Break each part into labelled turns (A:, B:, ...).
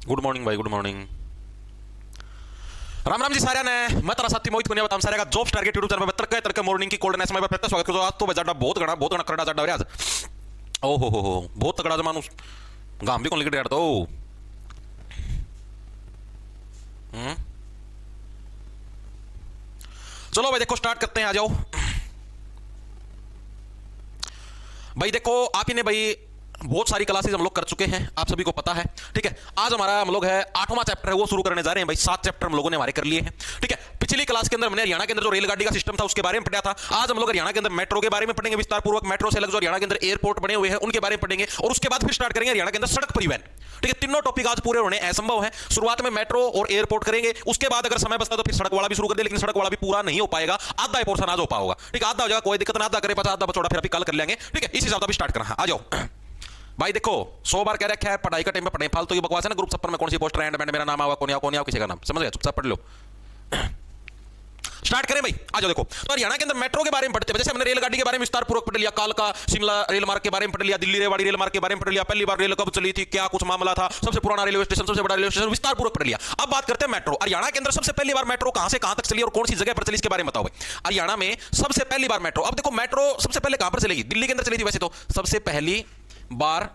A: Good morning भाई, good morning. Ram Ram ji सारे ने। मैं तेरा साथी मोहित पुनिया बताऊं सारे का जॉब टारगेट यूट्यूब चैनल पे तरके तरके मॉर्निंग की कोल्डनेस में प्रत्येक स्वागत करो। आज तो बजाड़ा बहुत गणा करड़ा जाड़ा रे आज। ओ हो बहुत तगड़ा जमानु गाम भी कौन लिखट यार तो। चलो भाई देखो स्टार्ट करते हैं, आ जाओ भाई। देखो आप ही ने भाई बहुत सारी क्लासेस हम लोग कर चुके हैं, आप सभी को पता है, ठीक है। आज हमारा हम लोग है 8वां चैप्टर है वो शुरू करने जा रहे हैं भाई। 7 चैप्टर हम लोगों ने हमारे कर लिए हैं, ठीक है। पिछली क्लास के अंदर हमने हरियाणा के अंदर जो रेलगाड़ी का सिस्टम था उसके बारे में पढ़ा था। आज हम लोग हरियाणा के अंदर मेट्रो के बारे में पढ़ेंगे विस्तार पूर्वक। मेट्रो से अलग जो हरियाणा के अंदर एयरपोर्ट बने हुए हैं उनके बारे में पढ़ेंगे, और उसके बाद फिर स्टार्ट करेंगे हरियाणा के अंदर सड़क परिवहन, ठीक है। तीनों टॉपिक आज पूरे होने असंभव है। शुरुआत में मेट्रो और एयरपोर्ट करेंगे, उसके बाद अगर समय बचता तो फिर सड़क वाला भी शुरू कर दे, लेकिन सड़क वाला भी पूरा नहीं हो पाएगा। आधा पोर्शन आज हो पाएगा, ठीक है। आधा हो जाएगा, कोई दिक्कत ना। आधा करे पास आधा बचोड़ा फिर अभी कल कर लेंगे, ठीक है। इस हिसाब से स्टार्ट करना। आ जाओ भाई। देखो 100 बार कह रखा है पढ़ाई का टाइम में पढ़े, फालतू की बकवास है ना। ग्रुप सपर में कौन सी पोस्ट एंड मेरा नाम आवा, कौन आओ किसी का नाम समझ गया, चुपचाप पढ़ लो। स्टार्ट करें भाई, आ जाओ। देखो तो हरियाणा के अंदर मेट्रो के बारे में पढ़ते हैं। जैसे हमने रेलगाड़ी के बारे में विस्तार पूर्वक पढ़ लिया, कालका शिमला रेल मार्ग के बारे में पढ़ लिया, दिल्ली रेवाड़ी रेल मार्ग के बारे में पढ़ लिया, पहली बार रेल कब चली थी, क्या कुछ मामला था, सबसे पुराना रेलवे स्टेशन, सबसे बड़ा रेलवे स्टेशन, विस्तार पूर्वक पढ़ लिया। अब बात करते हैं मेट्रो। हरियाणा के अंदर सबसे पहली बार मेट्रो कहां से कहां तक चली और कौन सी जगह पर चली, इसके बारे में बताओ भाई। हरियाणा में सबसे पहली बार मेट्रो, अब देखो मेट्रो सबसे पहले कहां पर चलेगी, दिल्ली के अंदर चली थी। वैसे तो सबसे पहली बार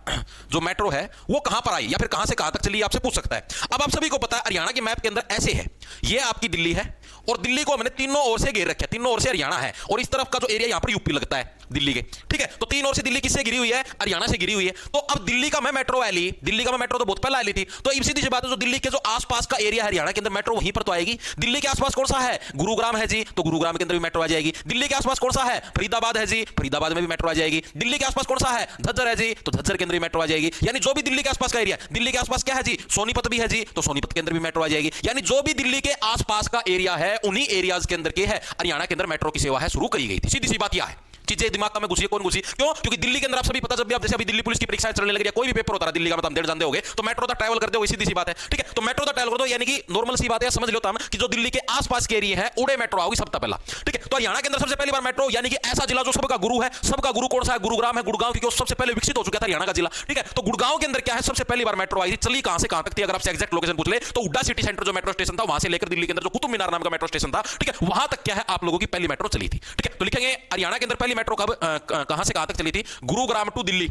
A: जो मेट्रो है वो कहां पर आई या फिर कहां से कहां तक चली, आपसे पूछ सकता है। अब आप सभी को पता है हरियाणा के मैप के अंदर ऐसे है, ये आपकी दिल्ली है और दिल्ली को हमने तीनों ओर से घेर रखा है, तीनों ओर से हरियाणा है, और इस तरफ का जो एरिया यहां पर यूपी लगता है दिल्ली के, ठीक है। तो तीन ओर से दिल्ली किससे घिरी हुई है, हरियाणा से घिरी हुई है। तो अब दिल्ली का मैं मेट्रो आली, दिल्ली का मैं मेट्रो तो बहुत पहले आली थी, तो इसी सीधी सी बात है जो दिल्ली के जो आसपास का एरिया हरियाणा के अंदर मेट्रो वहीं पर तो आएगी। दिल्ली के आसपास कौन सा है, गुरुग्राम है जी, तो गुरुग्राम के अंदर भी मेट्रो आ जाएगी। दिल्ली के आसपास कौन सा है, फरीदाबाद है जी, फरीदाबाद में भी मेट्रो आ जाएगी। दिल्ली के आसपास कौन सा है, झज्जर है जी, तो झज्जर के अंदर भी मेट्रो आ जाएगी। यानी जो भी दिल्ली के आसपास का एरिया, दिल्ली के आसपास क्या है जी, सोनीपत भी है जी, तो सोनीपत के अंदर भी मेट्रो आ जाएगी। यानी जो भी दिल्ली के आसपास का एरिया है उन्हीं एरियाज के अंदर के है हरियाणा के अंदर मेट्रो की सेवा है शुरू करी गई थी। सीधी सी बात यह है, चीजें दिमाग में घुसी, कौन घुसी, क्यों? क्योंकि दिल्ली के अंदर आप सभी पता, जब भी आप जैसे अभी दिल्ली पुलिस की परीक्षाएं चलने लगी, कोई भी पेपर होता है दिल्ली का, मतलब डेढ़ जानते होगे, तो मेट्रो तक ट्रैवल करते हो, सीधी सी बात है, ठीक है। तो मेट्रो तक ट्रैवल कर दो, यानी कि नॉर्मल सी बात है, समझ लो कि जो दिल्ली के आसपास के एरिया है उड़े मेट्रो आओगी सबसे पहला, ठीक है। तो हरियाणा के अंदर सबसे पहली बार मेट्रो, यानी कि ऐसा जिला जो सबका गुरु है, सबका गुरु कौन सा है, गुरुग्राम है, गुड़गांव, क्योंकि सबसे पहले विकसित हो चुका था हरियाणा का जिला, ठीक है। तो गुड़गांव के अंदर क्या है, सबसे पहली बार मेट्रो आई थी। चली कहां से कहां तक थी, अगर आपसे एग्जैक्ट लोकेशन पूछ ले तो हुड्डा सिटी सेंटर जो मेट्रो स्टेशन था वहां से लेकर दिल्ली के अंदर जो कुतुब मीनार नाम का मेट्रो स्टेशन था, ठीक है, वहां तक क्या है आप लोगों की पहली मेट्रो चली थी, ठीक है। तो लिखेंगे हरियाणा के अंदर पहली मेट्रो कब कहां से कहां तक चली थी, गुरुग्राम टू दिल्ली,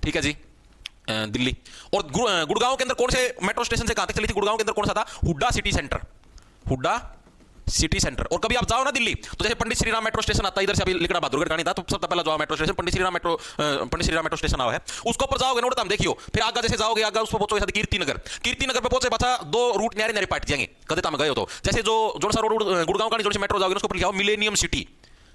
A: ठीक है जी, दिल्ली। और गुड़गांव के अंदर कौन से मेट्रो स्टेशन से कहां तक चली थी, गुड़गांव के अंदर कौन सा था, Hooda city centre, Hooda city centre. और कभी आप जाओ ना दिल्ली तो जैसे पंडित श्रीराम मेट्रो स्टेशन आता है, इधर से अभी लिखना बहादुरगढ़ गाड़ी था, तो सबसे पहला जो मेट्रो स्टेशन पंडित श्रीराम मेट्रो स्टेशन आया है, उसके ऊपर जाओगे नोट हम देखियो, फिर आगे जैसे जाओगे आगे उस पर पहुंचोगे कीर्तिनगर, कीर्तिनगर पे पहुंचे बचा दो रूट न्यारे न्यारे पाट जाएंगे, कदे तम गए हो तो जैसे जो जोड़ सा रोड गुड़गांव का जो से मेट्रो जाओगे उसको लिखा मिलेनियम सिटी,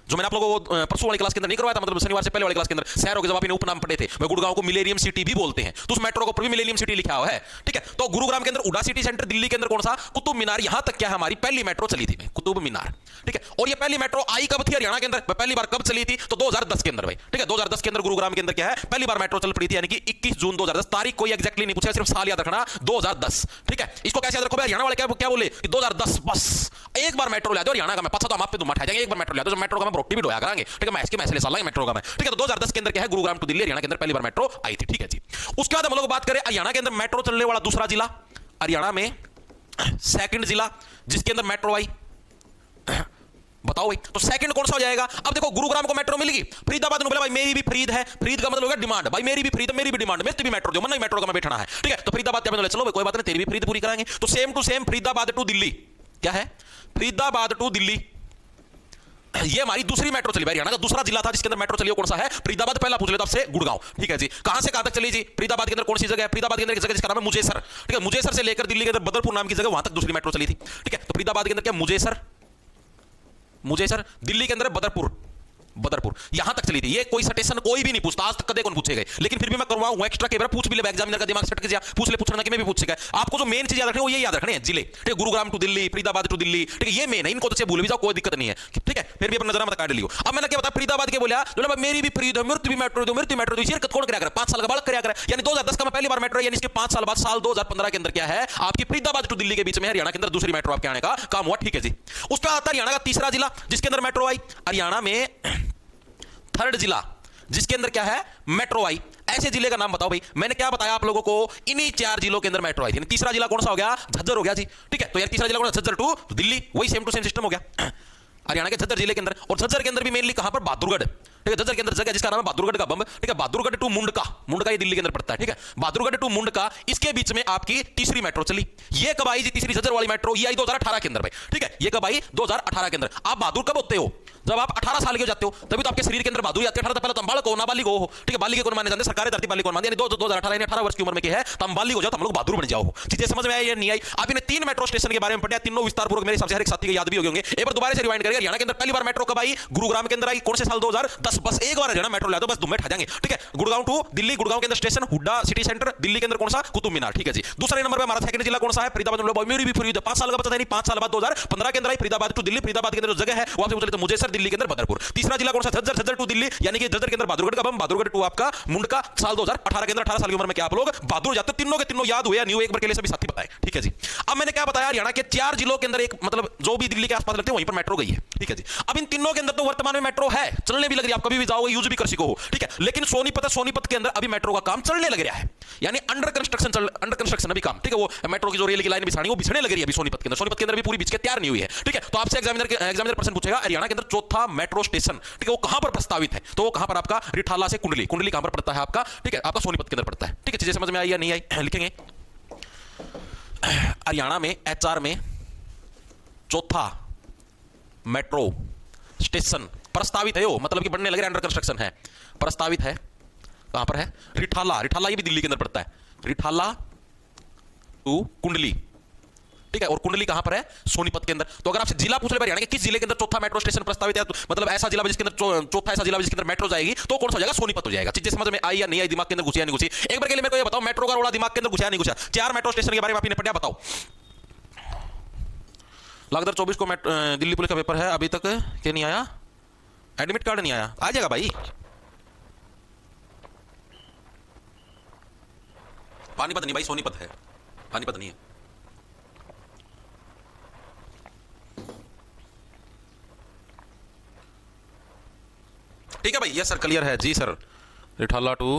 A: जो मैंने आप लोगों को परसों वाली क्लास के अंदर नहीं करवाया था, मतलब शनिवार से पहले वाली क्लास के अंदर शहरों के जब आपने उपनाम पढ़े थे, वह गुड़गांव को मिलेनियम सिटी भी बोलते हैं, तो उस मेट्रो को ऊपर भी मिलेनियम सिटी लिखा हुआ है, ठीक है। तो गुरुग्राम के अंदर हुड्डा सिटी सेंटर, दिल्ली के अंदर कौन सा, कुतुब मीनार, यहां तक क्या है हमारी पहली मेट्रो चली थी कुतुब मीनार, ठीक है। और ये पहली मेट्रो आई कब थी हरियाणा के अंदर, पहली बार कब चली थी, तो 2010 के अंदर भाई, ठीक है। 2010 के अंदर गुरुग्राम के अंदर क्या है पहली बार मेट्रो चल पड़ी थी, यानी कि 21 जून 2010, तारीख कोई एक्जैक्टली नहीं पूछा, सिर्फ साल याद रखना 2010, ठीक है। इसको कैसे याद रखो भाई, हरियाणा वाले क्या बोले कि 2010 बस एक बार मेट्रो ला दो हरियाणा का, मैं पता तो हम आप पे दुम उठा जाएंगे, एक बार मेट्रो ला दो, मेट्रो का मैं रोटी भी ढोया करेंगे, ठीक है। मैं इसके मैसेज साल मेट्रो का मैं, ठीक है। तो 2010 के अंदर क्या है गुरुग्राम टू दिल्ली हरियाणा के अंदर पहली बार मेट्रो आई थी, ठीक है जी। उसके बाद हम लोग बात करें हरियाणा के अंदर मेट्रो चलने वाला दूसरा जिला, हरियाणा में सेकंड जिला जिसके अंदर मेट्रो आई, बताओ भाई, तो सेकंड कौन सा हो जाएगा। अब देखो गुरुग्राम को मेट्रो मिल गई, फरीदाबाद ने बोला भाई मेरी भी फरीद है, फरीद का मतलब होगा डिमांड, भाई मेरी भी फरीद है, मेरी भी डिमांड, मेरे भी मेट्रो दो, मन मेट्रो का मैं बैठना है, ठीक है। तो फरीदाबाद क्या बोले, चलो भाई कोई बात नहीं, तेरी भी फरीद पूरी कराएंगे। तो same to same Faridabad to Delhi, क्या है फरीदाबाद टू दिल्ली, ये हमारी दूसरी मेट्रो चली, हरियाणा का दूसरा जिला था जिसके अंदर मेट्रो चली, कौन सा है, फरीदाबाद। पहला पूछ लेता आपसे गुड़गांव, ठीक है जी। कहां से कहां तक चली जी, फरीदाबाद के अंदर कौन सी जगह है, फरीदाबाद के अंदर एक जगह जिसका नाम है मुजेसर, ठीक है। मुजेसर से लेकर दिल्ली के अंदर बदरपुर नाम की जगह, वहां तक दूसरी मेट्रो चली थी, ठीक है। तो फरीदाबाद के अंदर क्या मुजेसर, दिल्ली के अंदर बदरपुर यहां तक चली थी। ये कोई स्टेशन कोई भी नहीं पूछता, आज तक कदे कौन पूछेगा, लेकिन फिर भी मैं करवाऊं एक्स्ट्रा के बार पूछ भी ले, एग्जामिनर का दिमाग सटक गया, पूछ ले, पूछना कि मैं भी पूछ सका। आपको जो मेन चीज याद रखनी है वो ये याद रखने हैं जिले, ठीक है। गुरुग्राम टू दिल्ली, फरीदाबाद टू दिल्ली, ठीक है, ये मेन है, इनको तो भूल भी जाओ कोई दिक्कत नहीं है, ठीक है। फिर भी अपना नजर मत काट लियो। अब मैंने क्या बताया, फरीदाबाद के बोला मेरी भी फरीद है, मृत्यु भी मेट्रो दो, मृत्यु मेट्रो दो, ये कौन कराया, 5 साल का बालक कराया, यानी 2010 का मैं पहली बार मेट्रो, यानी इसके 5 साल बाद साल 2015 के अंदर क्या है आपकी फरीदाबाद टू दिल्ली के बीच में हरियाणा के अंदर दूसरी मेट्रो आपके आने का काम हुआ, ठीक है जी। उसका आता हरियाणा का तीसरा जिला जिसके अंदर मेट्रो आई, हरियाणा में थर्ड जिला जिसके अंदर क्या है मेट्रो आई, ऐसे जिले का नाम बताओ भाई। मैंने क्या बताया आप लोगों को, इन्हीं 4 जिलों के अंदर मेट्रो आई थी। तीसरा जिला कौन सा हो गया, झज्जर हो गया जी। ठीक है, तो यार तीसरा जिला कौन सा, झज्जर टू दिल्ली, वही सेम टू सेम सिस्टम हो गया हरियाणा के झज्जर जिले के अंदर। और झज्जर के अंदर भी मेनली कहां पर, बहादुरगढ़। ठीक है, झज्जर के अंदर जगह जिसका नाम है बहादुरगढ़ का बम्ब। ठीक है, बहादुरगढ़ टू मुंडका, मुंडका ये दिल्ली के अंदर पड़ता है। ठीक है, बहादुरगढ़ टू मुंडका, इसके बीच में आपकी तीसरी मेट्रो चली। ये कब आई जी, तीसरी झज्जर वाली मेट्रो, ये आई 2018 के अंदर भाई। ठीक है, ये कब आई, 2018 के अंदर। आप बहादुर कब होते हो, जब आप 18 साल के हो जाते हो, तभी तो आपके शरीर के अंदर बहादुरी आती है। 18 पहले तो हम बालक हो, नाबालिग हो। ठीक है, बालिग को माने जाते, सरकारी धरती बालिग को मान दिया। 2018 18 वर्ष की उम्र में क्या है, तो हम बालिग हो जाओ, तो हम लोग बहादुर बन जाओ। चीजें समझ में आई या नहीं आई। आप इन्हें 3 मेट्रो स्टेशन के बारे में पढ़ा, तीनों विस्तार पूर्वक मेरे हिसाब से हर एक साथी को याद भी हो होंगे। एक बार दोबारा से रिवाइंड करेंगे। हरियाणा के अंदर पहली बार मेट्रो कब आई, गुरुग्राम के अंदर आई, कौन से साल, 2010। बस एक बार हरियाणा मेट्रो ला दो, बस दुम में ठा जाएंगे। ठीक है, गुड़गांव टू दिल्ली, गुड़गांव के अंदर station Hooda city centre, Delhi के अंदर कौन सा, कुतुब मीनार। ठीक है जी। दूसरे नंबर पे हमारा सेकंड जिला कौन सा है, फरीदाबाद। मेरी भी फ्री 5 साल का बचा नहीं, 5 साल बाद 2015 के अंदर आई फरीदाबाद टू दिल्ली। फरीदाबाद के अंदर जो जगह है वहां से चले तो मुझे सर दिल्ली के अंदर बदरपुर। तीसरा जिला कौन सा, झज्जर, झज्जर टू दिल्ली, यानी कि झज्जर के अंदर बहादुरगढ़ का बम, बहादुरगढ़ टू आपका मुंडका, साल 2018 के अंदर। 18 साल की उम्र में क्या आप लोग बहादुर जाते हो। तीनों के तीनों याद हुए, न्यू एक बार के लिए सभी साथी बताएं। ठीक है जी। अब मैंने क्या बताया, हरियाणा के 4 जिलों के अंदर एक मतलब जो भी दिल्ली के आसपास लगते हैं वहीं पर मेट्रो गई है। ठीक है जी। अब इन तीनों के अंदर तो वर्तमान में मेट्रो है, चलने भी लग रही है, आप कभी भी जाओगे यूज भी कर सको हो। ठीक है, लेकिन सोनीपत के अंदर अभी मेट्रो का काम चलने लग रहा है, यानी अंडर कंस्ट्रक्शन अभी काम। ठीक है, वो मेट्रो की जो रेल की लाइन बिछानी वो बिछने लग रही है अभी सोनीपत के अंदर। सोनीपत के अंदर भी पूरी बिछ के तैयार नहीं हुई है। ठीक है, तो आपसे एग्जामिनर प्रश्न पूछेगा, हरियाणा के अंदर चौथा मेट्रो स्टेशन, ठीक है, वो कहां पर प्रस्तावित है, तो वो कहां पर आपका, रिठाला से कुंडली, कुंडली कहां पर पड़ता है आपका। ठीक है, आपका सोनीपत के अंदर पड़ता है। ठीक है, चीजें समझ में आई या नहीं आई, लिखेंगे। हरियाणा में एचआर में चौथा मेट्रो स्टेशन प्रस्तावित है, वो मतलब कि बनने लग रहा है, अंडर कंस्ट्रक्शन है, प्रस्तावित है। कहां पर है, रिठाला। रिठाला ये भी दिल्ली के अंदर पड़ता है, रिठाला टू कुंडली। ठीक है, और कुंडली कहां पर है, सोनीपत के अंदर। तो अगर आपसे जिला पूछ ले हरियाणा के किस जिले के अंदर चौथा मेट्रो स्टेशन प्रस्तावित है, तो मतलब ऐसा जिला जिसके अंदर चौथा ऐसा जिला जिसके अंदर मेट्रो जाएगी, तो कौन सा हो जाएगा, सोनीपत हो जाएगा। चीजें समझ में आई या नहीं आई, दिमाग के अंदर घुसी या नहीं घुसी। एक बार के लिए मेरे को ये बताओ, मेट्रो का रोड़ा दिमाग के अंदर घुसा नहीं घुसा। 4 मेट्रो स्टेशन के बारे में आपने पढ़ा, बताओ। लगभग 24 को दिल्ली पुलिस का पेपर है, अभी तक क्या नहीं आया, एडमिट कार्ड नहीं आया। आ जाएगा भाई। पानीपत नहीं भाई, सोनीपत है, पानीपत नहीं है। ठीक है भाई, यस सर, क्लियर है जी सर। रिठाला टू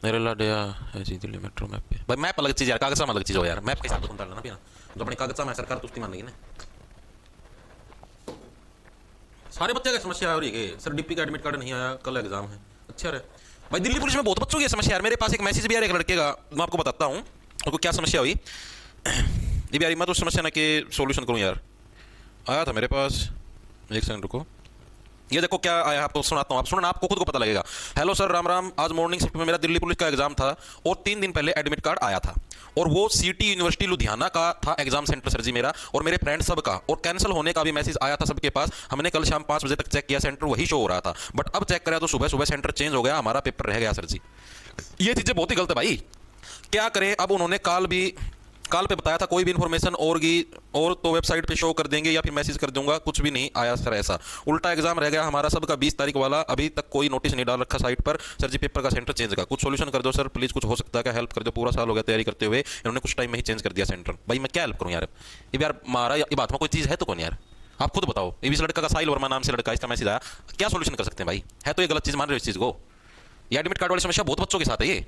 A: नरेला डया है जी दिल्ली मेट्रो मैप पे। भाई मैप अलग चीज यार, कागज अलग चीज हो यार। मैप के हिसाब से तुम डालना ना, जो अपने कागज में सरकार तुस्ती मान लेगी ना। सारे बच्चे की समस्या हो रही है सर, डीपी का एडमिट कार्ड नहीं आया, कल एग्जाम है। अच्छा रे भाई, दिल्ली पुलिस में बहुत बच्चों की समस्या यार। मेरे पास एक मैसेज भी आ रहा है एक लड़के का, मैं आपको बताता हूँ उनको क्या समस्या हुई। ये भी यार, मैं तो समस्या ना कि सॉल्यूशन करूँ यार, आया था मेरे पास। एक सेकंड रुको, ये देखो क्या आया, आपको सुनाता हूँ, आप सुनना, आपको खुद को पता लगेगा। Hello sir, Ram Ram. आज मॉर्निंग शिफ्ट में मेरा दिल्ली पुलिस का एग्जाम था और 3 दिन पहले एडमिट कार्ड आया था, और वो सिटी यूनिवर्सिटी लुधियाना का था एग्जाम सेंटर सर जी मेरा और मेरे फ्रेंड सब का, और कैंसिल होने का भी मैसेज आया था सबके पास। हमने कल शाम 5 बजे तक चेक किया, सेंटर वही शो हो रहा था, बट अब चेक करा तो सुबह सुबह सेंटर चेंज हो गया, हमारा पेपर रह गया सर जी। ये चीज़ें बहुत ही गलत है भाई, क्या करें अब। उन्होंने कॉल पे बताया था कोई भी इन्फॉर्मेशन और तो वेबसाइट पे शो कर देंगे या फिर मैसेज कर दूंगा, कुछ भी नहीं आया सर। ऐसा उल्टा एग्जाम रह गया हमारा सबका 20 तारीख वाला, अभी तक कोई नोटिस नहीं डाल रखा साइट पर सर जी, पेपर का सेंटर चेंज का कुछ सोल्यूशन कर दो सर प्लीज, कुछ हो सकता है क्या, हेल्प कर दो। पूरा साल हो गया तैयारी करते हुए, इन्होंने कुछ टाइम में ही चेंज कर दिया सेंटर। भाई मैं क्या हेल्प करूँ यार, ये यार मारा ये बात में कोई चीज़ है तो कौन यार, आप खुद बताओ। ये भी लड़का का साहिल वर्मा नाम से लड़का, इसका मैसेज आया, क्या सोल्यूशन कर सकते हैं भाई। है तो ये गलत चीज़ मान रहे हो इस चीज़ को। ये एडमिट कार्ड वाली समस्या बहुत बच्चों के साथ है ये,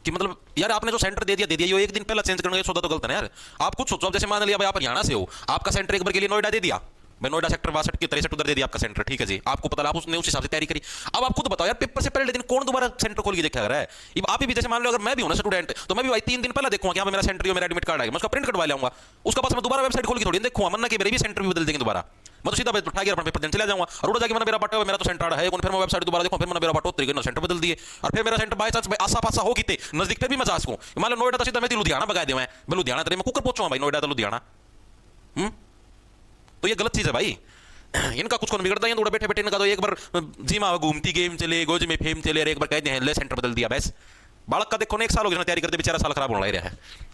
A: कि मतलब यार आपने जो सेंटर दे दिया ये एक दिन पहले चेंज करने का सौदा तो गलत है ना यार। आप कुछ सोचो, अब जैसे मान लिया भाई आप हरियाणा से हो, आपका सेंटर एक बार के लिए नोएडा दे दिया, मैं नोएडा सेक्टर 62 की 63 उधर दे दिया आपका सेंटर। ठीक है जी, आपको पता आप उसने उस हिसाब से तैयारी करी। अब आप खुद बताओ यार, पेपर से पहले दिन कौन दोबारा सेंटर खोल के देखा रहा है। अब आप भी जैसे मान लो अगर मैं भी हूं ना स्टूडेंट, तो मैं भी भाई 3 दिन पहले देखूंगा कि मेरा सेंटर मेरा एडमिट कार्ड आएगा, मैं उसका प्रिंट कटवा लाऊंगा, उसका पास मैं दोबारा वेबसाइट खोल के थोड़ी देखूंगा, मन्ना कि मेरे भी सेंटर भी बदल देंगे दोबारा। मैं तो सीधा उठा के अपना पेपर देने चला जाऊंगा, और उड़ा जाके मेरा बटा मेरा तो सेंटर है, फिर मैं वेबसाइट दोबारा देखूं, फिर मैंने मेरा बटो तरीके सेंटर बदल दिए, और फिर मेरा सेंटर बाय चांस आसा पासा हो किते नजदीक पे भी मैं जा सकूं। मान लो नोएडा तो सीधा मैं लुधियाना बगा दे, मैं लुधियाना तेरे में कुकर पहुंचूंगा भाई, नोएडा तो लुधियाना। तो ये गलत चीज है भाई, इनका कुछ कौन बिगड़ता है, थोड़ा बैठे बैठे इनका तो एक बार जी माँ घूमती गेम चले, गोज में फेम चले, एक बार कहते हैं ले सेंटर बदल दिया। बस बालक का देखो ना, 1 साल हो गया तैयारी करते, बेचारा साल खराब होने लग रहा है,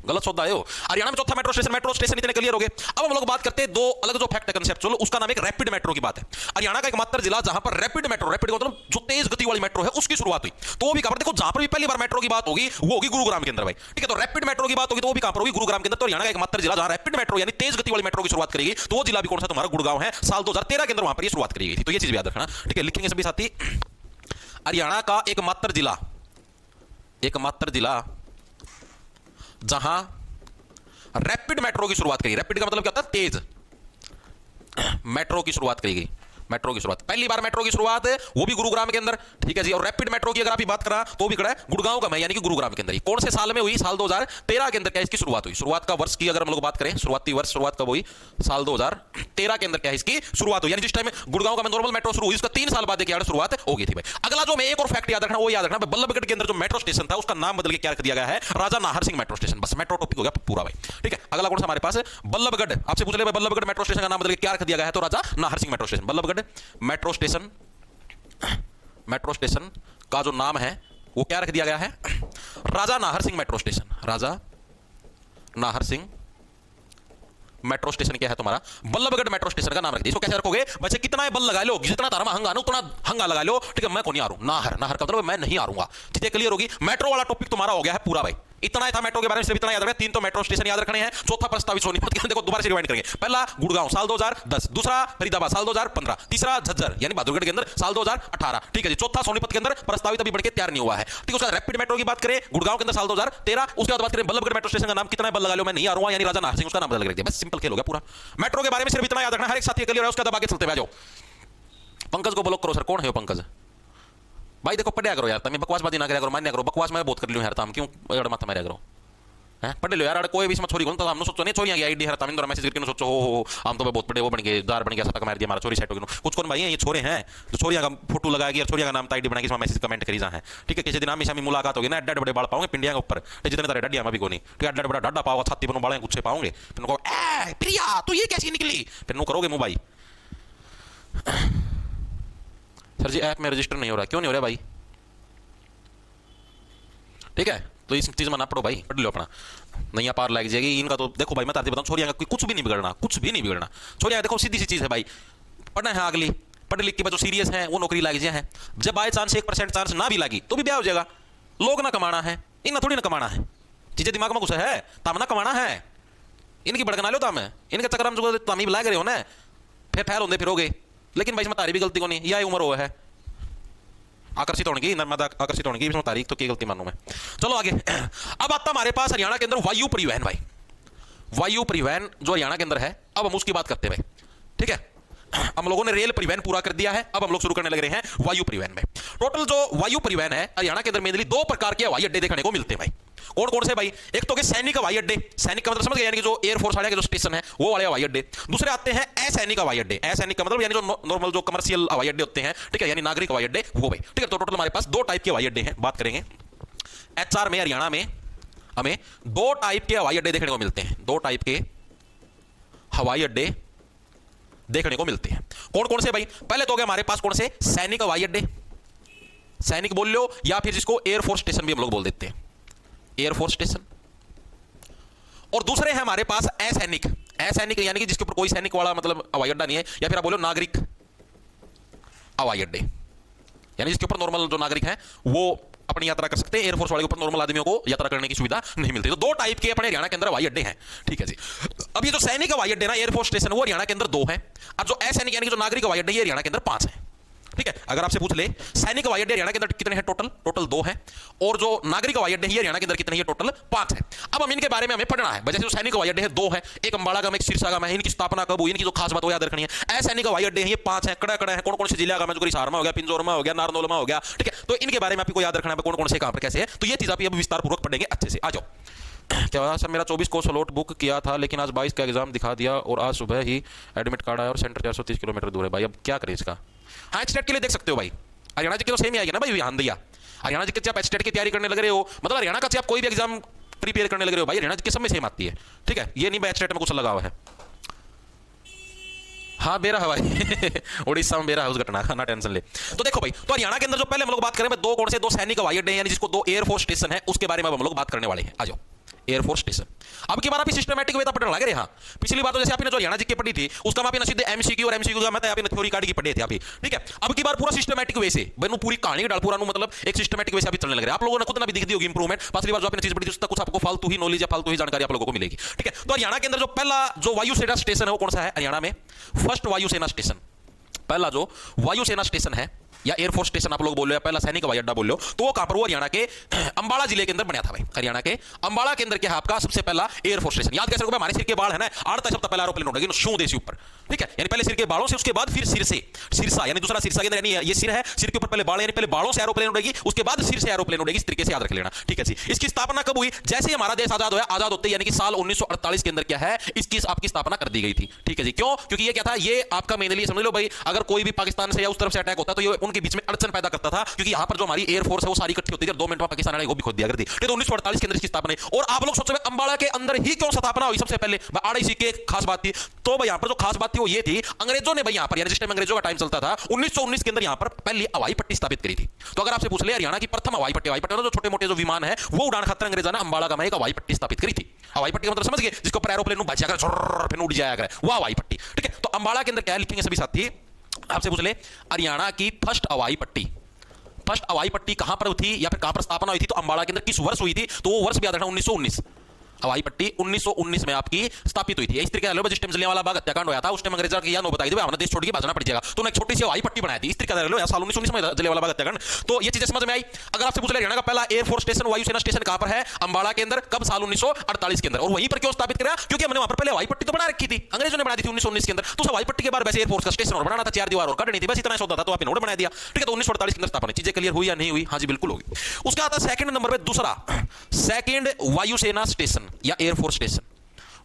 A: गलत सौदा है। हरियाणा में चौथा मेट्रो स्टेशन इतने क्लियर हो गए। अब हम लोग बात करते हैं 2 अलग जो फैक्ट है कंसेप्चुअल, उसका नाम एक रैपिड मेट्रो की बात है। हरियाणा का एकमात्र जिला जहां पर रैपिड मतलब जो तेज गति वाली मेट्रो है उसकी शुरुआत हुई। तो वो भी कहां पर, देखो जहां पर भी पहली बार मेट्रो की बात होगी वो होगी गुरुग्राम के अंदर भाई। ठीक है, तो रैपिड मेट्रो की बात होगी तो वो भी कहां पर होगी, गुरुग्राम के अंदर। तो हरियाणा का एकमात्र जिला जहां रैपिड मेट्रो यानी तेज गति वाली मेट्रो की शुरुआत करेगी, तो वो जिला भी कौन सा, तुम्हारा गुड़गांव है। साल 2013 के अंदर वहां पर ये शुरुआत करी गई थी। तो ये चीज याद रखना, ठीक है, लिखेंगे सभी साथी। हरियाणा का एकमात्र जिला जहां रैपिड मेट्रो की शुरुआत करी। रैपिड का मतलब क्या होता है? तेज। मेट्रो की शुरुआत करी गई। मेट्रो की शुरुआत, पहली बार मेट्रो की शुरुआत है वो भी गुरुग्राम के अंदर, ठीक है जी। और रैपिड मेट्रो की अगर आप बात करा तो भी कड़ा है गुड़गांव का, मैं यानी कि गुरुग्राम के अंदर ही। कौन से साल में हुई? साल 2013 के अंदर क्या इसकी शुरुआत हुई। शुरुआत का वर्ष की अगर हम लोग बात करें, शुरुआती वर्ष, शुरुआत कब हुई? साल 2013 के अंदर क्या है इसकी शुरुआत हुई। यानी जिस टाइम गुड़गांव का नॉर्मल मेट्रो शुरू हुई उसका 3 साल बाद शुरुआत हो गई थी भाई। अगला जो मैं एक और फैक्ट याद रखना, वो याद रखना, बल्लभगढ़ के अंदर जो मेट्रो स्टेशन था उसका नाम बदल के क्या रख दिया गया है? राजा नाहर सिंह मेट्रो स्टेशन। बस मेट्रो टॉपिक हो गया पूरा भाई, ठीक है। अगला कौन सा हमारे पास है? बल्लभगढ़। आपसे पूछ ले बल्लभगढ़ मेट्रो स्टेशन का नाम बदल के क्या रख दिया गया है? तो Raja Nahar Singh metro station. Ballabhgarh metro station का जो नाम है वो क्या रख दिया गया है? राजा नाहर सिंह मेट्रो स्टेशन। राजा नाहर सिंह मेट्रो स्टेशन क्या है तुम्हारा? बल्लभगढ़ मेट्रो स्टेशन का नाम रख दिया। इसको कैसे रखोगे? वैसे कितना बल लगा लो, जितना तारा हंगा ना उतना हंगा लगा लो, ठीक है। मैं कौन नहीं आ रहा हूं, नाहर का मतलब मैं नहीं आ रहा। चीजें क्लियर होगी। मेट्रो वाला टॉपिक तुम्हारा हो गया है पूरा भाई। इतना ही था मेट्रो के बारे में, सिर्फ इतना याद रखना। 3 तो मेट्रो स्टेशन याद रखने हैं। चौथा प्रस्तावित सोनीपत के, देखो दोबारा से रिवाइंड करेंगे। पहला गुड़गांव साल 2010, दूसरा फरीदाबाद साल 2015, तीसरा झज्जर यानी बहादुरगढ़ के अंदर साल 2018, ठीक है जी। चौथा सोनीपत के अंदर प्रस्तावित अभी बढ़ के तैयार नहीं हुआ है, ठीक है। उसका रैपिड मेट्रो की बात करें गुड़गांव के अंदर साल 2013। उसके बाद बात करें बल्लभगढ़ मेट्रो स्टेशन का नाम कितना बल लगा लो, मैं नहीं आ रहा हूं, यानी राजा नाहर सिंह उसका नाम बदल दिया। बस सिंपल खेल हो गया पूरा। मेट्रो के बारे में सिर्फ इतना याद रखना, हर एक साथी क्लियर है। उसके बाद आगे चलते हुए जाओ। पंकज को ब्लॉक करो सर। कौन है वो पंकज? भाई देखो पढ़िया करो यार, तुम्हें बकवासबाजी ना करा करो, मान्य करो। बकवास मैं बहुत कर लूं यार, तुम क्यों एड़ा माथा मारा करो? पढ़ लो यार, कोई भी इसमें छोरी तो हम सोचो नहीं छोरियां की आईडी हर तामिन द्वारा मैसेज करके सोचो हो हम तो बहुत बड़े वो बन गए, दार बन गया, सता मार दिया हमारा, चोरी सेट हो गया। कुछ कौन भाई ये छोरे हैं जो छोरियां का फोटो लगा के और छोरियां का नाम आईडी बना के इसमें मैसेज कमेंट करी जा है, ठीक है। किसी दिन हमेशा मुलाकात होगी ना, अड्डा बड़े बाल पाओगे पिंडिया के ऊपर, जितने तारे डडिया में भी कोनी, ठीक है। अड्डा बड़ा डाडा पाओगे, छाती पर बालें गुच्छे पाओगे, फिर को ए प्रिया तू ये कैसी निकली, फिर नो करोगे मोबाइल। सर जी ऐप में रजिस्टर नहीं हो रहा, क्यों नहीं हो रहा भाई? ठीक है, तो इस चीज में ना पढ़ो भाई, पढ़ लो अपना, नहीं पार लग जाएगी इनका। तो देखो भाई मैं तारती बताऊं, छोरियां का कुछ भी नहीं बिगड़ना, कुछ भी नहीं बिगड़ना। छोरियां देखो सीधी सी चीज है भाई, पढ़ना है अगली, पढ़ लिख के जो सीरियस है वो नौकरी लग जाए। जब बाय चांस 1% चांस ना भी लगी तो भी ब्याह हो जाएगा। लोग ना कमाना है, इन्हें थोड़ी ना कमाना है। चीजें दिमाग में घुसा है, तम ना कमाना है। इनकी भड़कना लो तम, इनके चक्कर में जो तुम ही बुला रहे हो ना, फिर फैल होंगे फिरोगे। लेकिन भाई इसमें तारी भी गलती को नहीं, यह उम्र हो है आकर्षित होने की, नर्मदा आकर्षित होने की, इसमें तारीख तो की गलती मानूं मैं। चलो आगे। अब आता हमारे पास हरियाणा के अंदर वायु परिवहन भाई। वायु परिवहन जो हरियाणा के अंदर है, अब हम उसकी बात करते हैं भाई, ठीक है। हम लोगों ने रेल परिवहन पूरा कर दिया है, अब हम लोग शुरू करने लग रहे हैं वायु परिवहन में। टोटल जो वायु परिवहन है हरियाणा के अंदर मेनली 2 प्रकार के हवाई अड्डे देखने को मिलते हैं भाई। कौन कौन से भाई? एक तो सैनिक हवाई अड्डे, सैनिक का मतलब समझ गए, यानी कि जो एयरफोर्स वाले के जो स्टेशन है वो वाले हवाई अड्डे। दूसरे आते हैं असैनिक हवाई अड्डे। असैनिक का मतलब यानी जो नॉर्मल जो कमर्शियल हवाई अड्डे होते हैं, ठीक है, यानी नागरिक हवाई अड्डे वो भाई, ठीक है। तो टोटल हमारे पास 2 टाइप के हवाई अड्डे हैं, बात करेंगे। एचआर में हरियाणा में हमें 2 टाइप के हवाई अड्डे देखने को मिलते हैं। 2 टाइप के हवाई अड्डे देखने को मिलते हैं। कौन कौन से भाई? पहले तो हो गया हमारे पास कौन से? सैनिक हवाई अड्डे, सैनिक बोल लो, या फिर जिसको एयरफोर्स स्टेशन भी हम लोग बोल देते हैं, एयरफोर्स स्टेशन। और दूसरे हैं हमारे पास असैनिक। असैनिक यानी कि जिसके ऊपर कोई सैनिक वाला मतलब हवाई अड्डा नहीं है, या फिर आप बोलो नागरिक हवाई अड्डे, यानी जिसके ऊपर नॉर्मल जो नागरिक हैं वो अपनी यात्रा कर सकते हैं। एयरफोर्स वाले के ऊपर नॉर्मल आदमियों को यात्रा करने की सुविधा नहीं मिलती। तो 2 टाइप के अपने हरियाणा के अंदर हवाई अड्डे हैं, ठीक है जी। अब ये जो सैनिक हवाई अड्डे ना, एयरफोर्स स्टेशन, वो हरियाणा के अंदर 2 हैं। अब जो असैनिक यानी कि जो नागरिक हवाई अड्डे, ये हरियाणा के अंदर 5 हैं, ठीक है। अगर आपसे पूछ ले सैनिक हवाई अड्डे हरियाणा के अंदर कितने हैं? टोटल 2 हैं। और जो नागरिक हवाई अड्डे हैं हरियाणा के अंदर कितने हैं? टोटल 5 हैं। अब हम इनके बारे में हमें पढ़ना है। जैसे जो सैनिक हवाई अड्डे हैं 2 हैं, एक अंबाला का, एक सिरसा का है। इनकी स्थापना कब हुई, इनकी जो खास बात वो याद रखनी है। असैनिक हवाई अड्डे हैं ये 5 हैं, कड़ा है। कौन कौन से जिला का? जो हिसार में हो गया, पिंजौर में हो गया, नारनौल में हो गया, ठीक है। तो इनके बारे में आपको याद रखना है कौन कौन से कहां पर कैसे है। तो ये चीज आप विस्तार पूर्वक पढ़ेंगे अच्छे से। आ जाओ। क्या सर मेरा 24 को स्लॉट बुक किया था, लेकिन आज 22 का एग्जाम दिखा दिया और आज सुबह ही एडमिट कार्ड आया और सेंटर 430 किलोमीटर दूर है भाई, अब क्या करें इसका? हाँ स्टेट के लिए देख सकते हो भाई, हरियाणा जी के तो सेम ही आएगा ना भाई, यहाँ दिया हरियाणा जी के आप स्टेट की तैयारी करने लग रहे हो, मतलब हरियाणा का आप कोई भी एग्जाम प्रिपेयर करने लग रहे हो भाई, हरियाणा जी के सब में सेम आती है, ठीक है। ये नहीं भाई स्टेट में कुछ लगा हुआ है। हाँ बेरा है भाई उड़ीसा में बेरा है उस घटना का, ना टेंशन ले। तो देखो भाई, तो हरियाणा के अंदर जो पहले हम लोग बात करें 2 कौन से? 2 सैनिक हवाई अड्डे यानी जिसको 2 एयरफोर्स स्टेशन है, उसके बारे में हम लोग बात करने वाले हैं। आ जाओ। एयरफोर्स स्टेशन अब की बार आप सिस्टमैटिक वे पढ़ने लगे। हाँ पिछली बार तो जैसे आपने जो हरियाणा जीके पढ़ी थी उसका आप सीधे एमसीक्यू और एमसीक्यू का मतलब आपने थ्योरी काट की पढ़े थे अभी, ठीक है। अब की बार पूरा सिस्टमैटिक वे से बनु पूरी कहानी डाल पूरा मतलब एक सिस्टमैटिक वे से अभी चलने लग रहे हैं। आप लोगों ने खुद ना भी दिख दी होगी इंप्रूवमेंट। पिछली बार जो आपने चीज पढ़ी थी उसका कुछ आपको फालतू ही नॉलेज या फालतू ही जानकारी आप लोगों को मिलेगी, ठीक है। तो हरियाणा के अंदर जो पहला जो वायुसेना स्टेशन है वो कौन सा है हरियाणा में? फर्स्ट वायुसेना स्टेशन, पहला जो वायुसेना स्टेशन है या एयरफोर्स स्टेशन आप लोग बोल रहे हो, पहला सैनिक हवाई अड्डा बोल रहे हो, तो वो कहां पर, वो हरियाणा के अंबाला जिले के अंदर बना था भाई। हरियाणा के अंबाला के अंदर क्या है आपका सबसे पहला एयरफोर्स स्टेशन। याद कैसे रखोगे, हमारे सिर के बाल है ना, 8 सप्ताह पहला एरोप्लेन उड़ेगी शू देसी ऊपर, ठीक है, यानी पहले सिर के बालों से, उसके बाद फिर सिर से, सिरसा यानी दूसरा सिरसा के अंदर, यानी ये सिर है, सिर के ऊपर पहले बाल, यानी पहले बालों से एरोप्लेन उड़ेगी, उसके बाद सिर से एरोप्लेन उड़ेगी, इस तरीके से याद रख लेना, ठीक है जी। इसकी स्थापना कब हुई, जैसे ही हमारा देश आजाद हुआ, आजाद होते यानी कि साल 1948 के अंदर क्या है, इसकी आपकी स्थापना कर दी गई थी, ठीक है जी। क्यों, क्योंकि ये क्या था, ये आपका मेनली समझ लो भाई, अगर कोई भी पाकिस्तान से या उस तरफ से अटैक होता तो ये उनके बीच में अड़चन पैदा करता था, क्योंकि यहां पर जो हमारी एयरफोर्स है वो सारी इकट्ठी होती थी, 2 मिनट में पाकिस्तान वो भी खोद दिया करती। तो 1948 के अंदर इसकी स्थापना है। और आप लोग सोचो अंबाला के अंदर ही क्यों स्थापना हुई सबसे पहले, आरआईसी की एक खास बात थी, तो भाई यहां पर जो खास बात थी वो ये थी, अंग्रेजों ने भाई यहां पर, यानी जिस टाइम अंग्रेजों का टाइम चलता था 1919 के अंदर यहां पर पहली हवाई पट्टी स्थापित करी थी। तो अगर आपसे पूछ ले हरियाणा की प्रथम हवाई पट्टी, जो छोटे मोटे जो विमान है वो उड़ान खातिर अंग्रेजों ने अंबाला का एक हवाई पट्टी स्थापित करी थी। हवाई पट्टी का मतलब समझ गए, जिसके ऊपर एरोप्लेन बचा कर फिर उड़ जाया करे, वो हवाई पट्टी, ठीक है। तो अंबाला के अंदर क्या लिखेंगे सभी साथी, आपसे पूछ ले हरियाणा की फर्स्ट हवाई पट्टी, फर्स्ट हवाई पट्टी कहां पर थी या फिर कहां पर स्थापना हुई थी, तो अंबाला के अंदर किस वर्ष हुई थी, तो वो वर्ष भी याद रखना 1919। हवाई पट्टी 1919 में आपकी स्थापित हुई थी। इस तरीके से जिस टाइम जलियांवाला बाग हत्याकांड हुआ था उस टाइम अंग्रेजों की याद बताई थी, हमने देश छोड़ के भागना पड़ जाएगा, तो एक छोटी सी हवाई पट्टी बनाई थी। इस तरीके से साल 1919 में जलियांवाला बाग हत्याकांड, तो ये चीजें समझ में आई। अगर आपसे पूछ ले हरियाणा का पहला एयरफोर्स स्टेशन, वायुसेना स्टेशन कहां पर है, अंबाला के अंदर, कब, साल 1948 के अंदर। और वहीं पर क्यों स्थापित किया, क्योंकि हमने वहां पर पहले हवाई पट्टी तो बना रखी थी, अंग्रेजों ने बना दी थी 1919 के अंदर, तो हवाई पट्टी के बाद वैसे एयरफोर्स का स्टेशन और बनाना था, 4 दीवार और काटनी थी, बस इतना सौदा था, तो आपने नोट बना दिया, ठीक है। तो 1948 के अंदर स्थापना, चीजें क्लियर हुई या नहीं हुई, हाँ जी बिल्कुल होगी। उसका आता है सेकंड नंबर पे दूसरा, सेकंड वायुसेना स्टेशन या एयरफोर्स स्टेशन,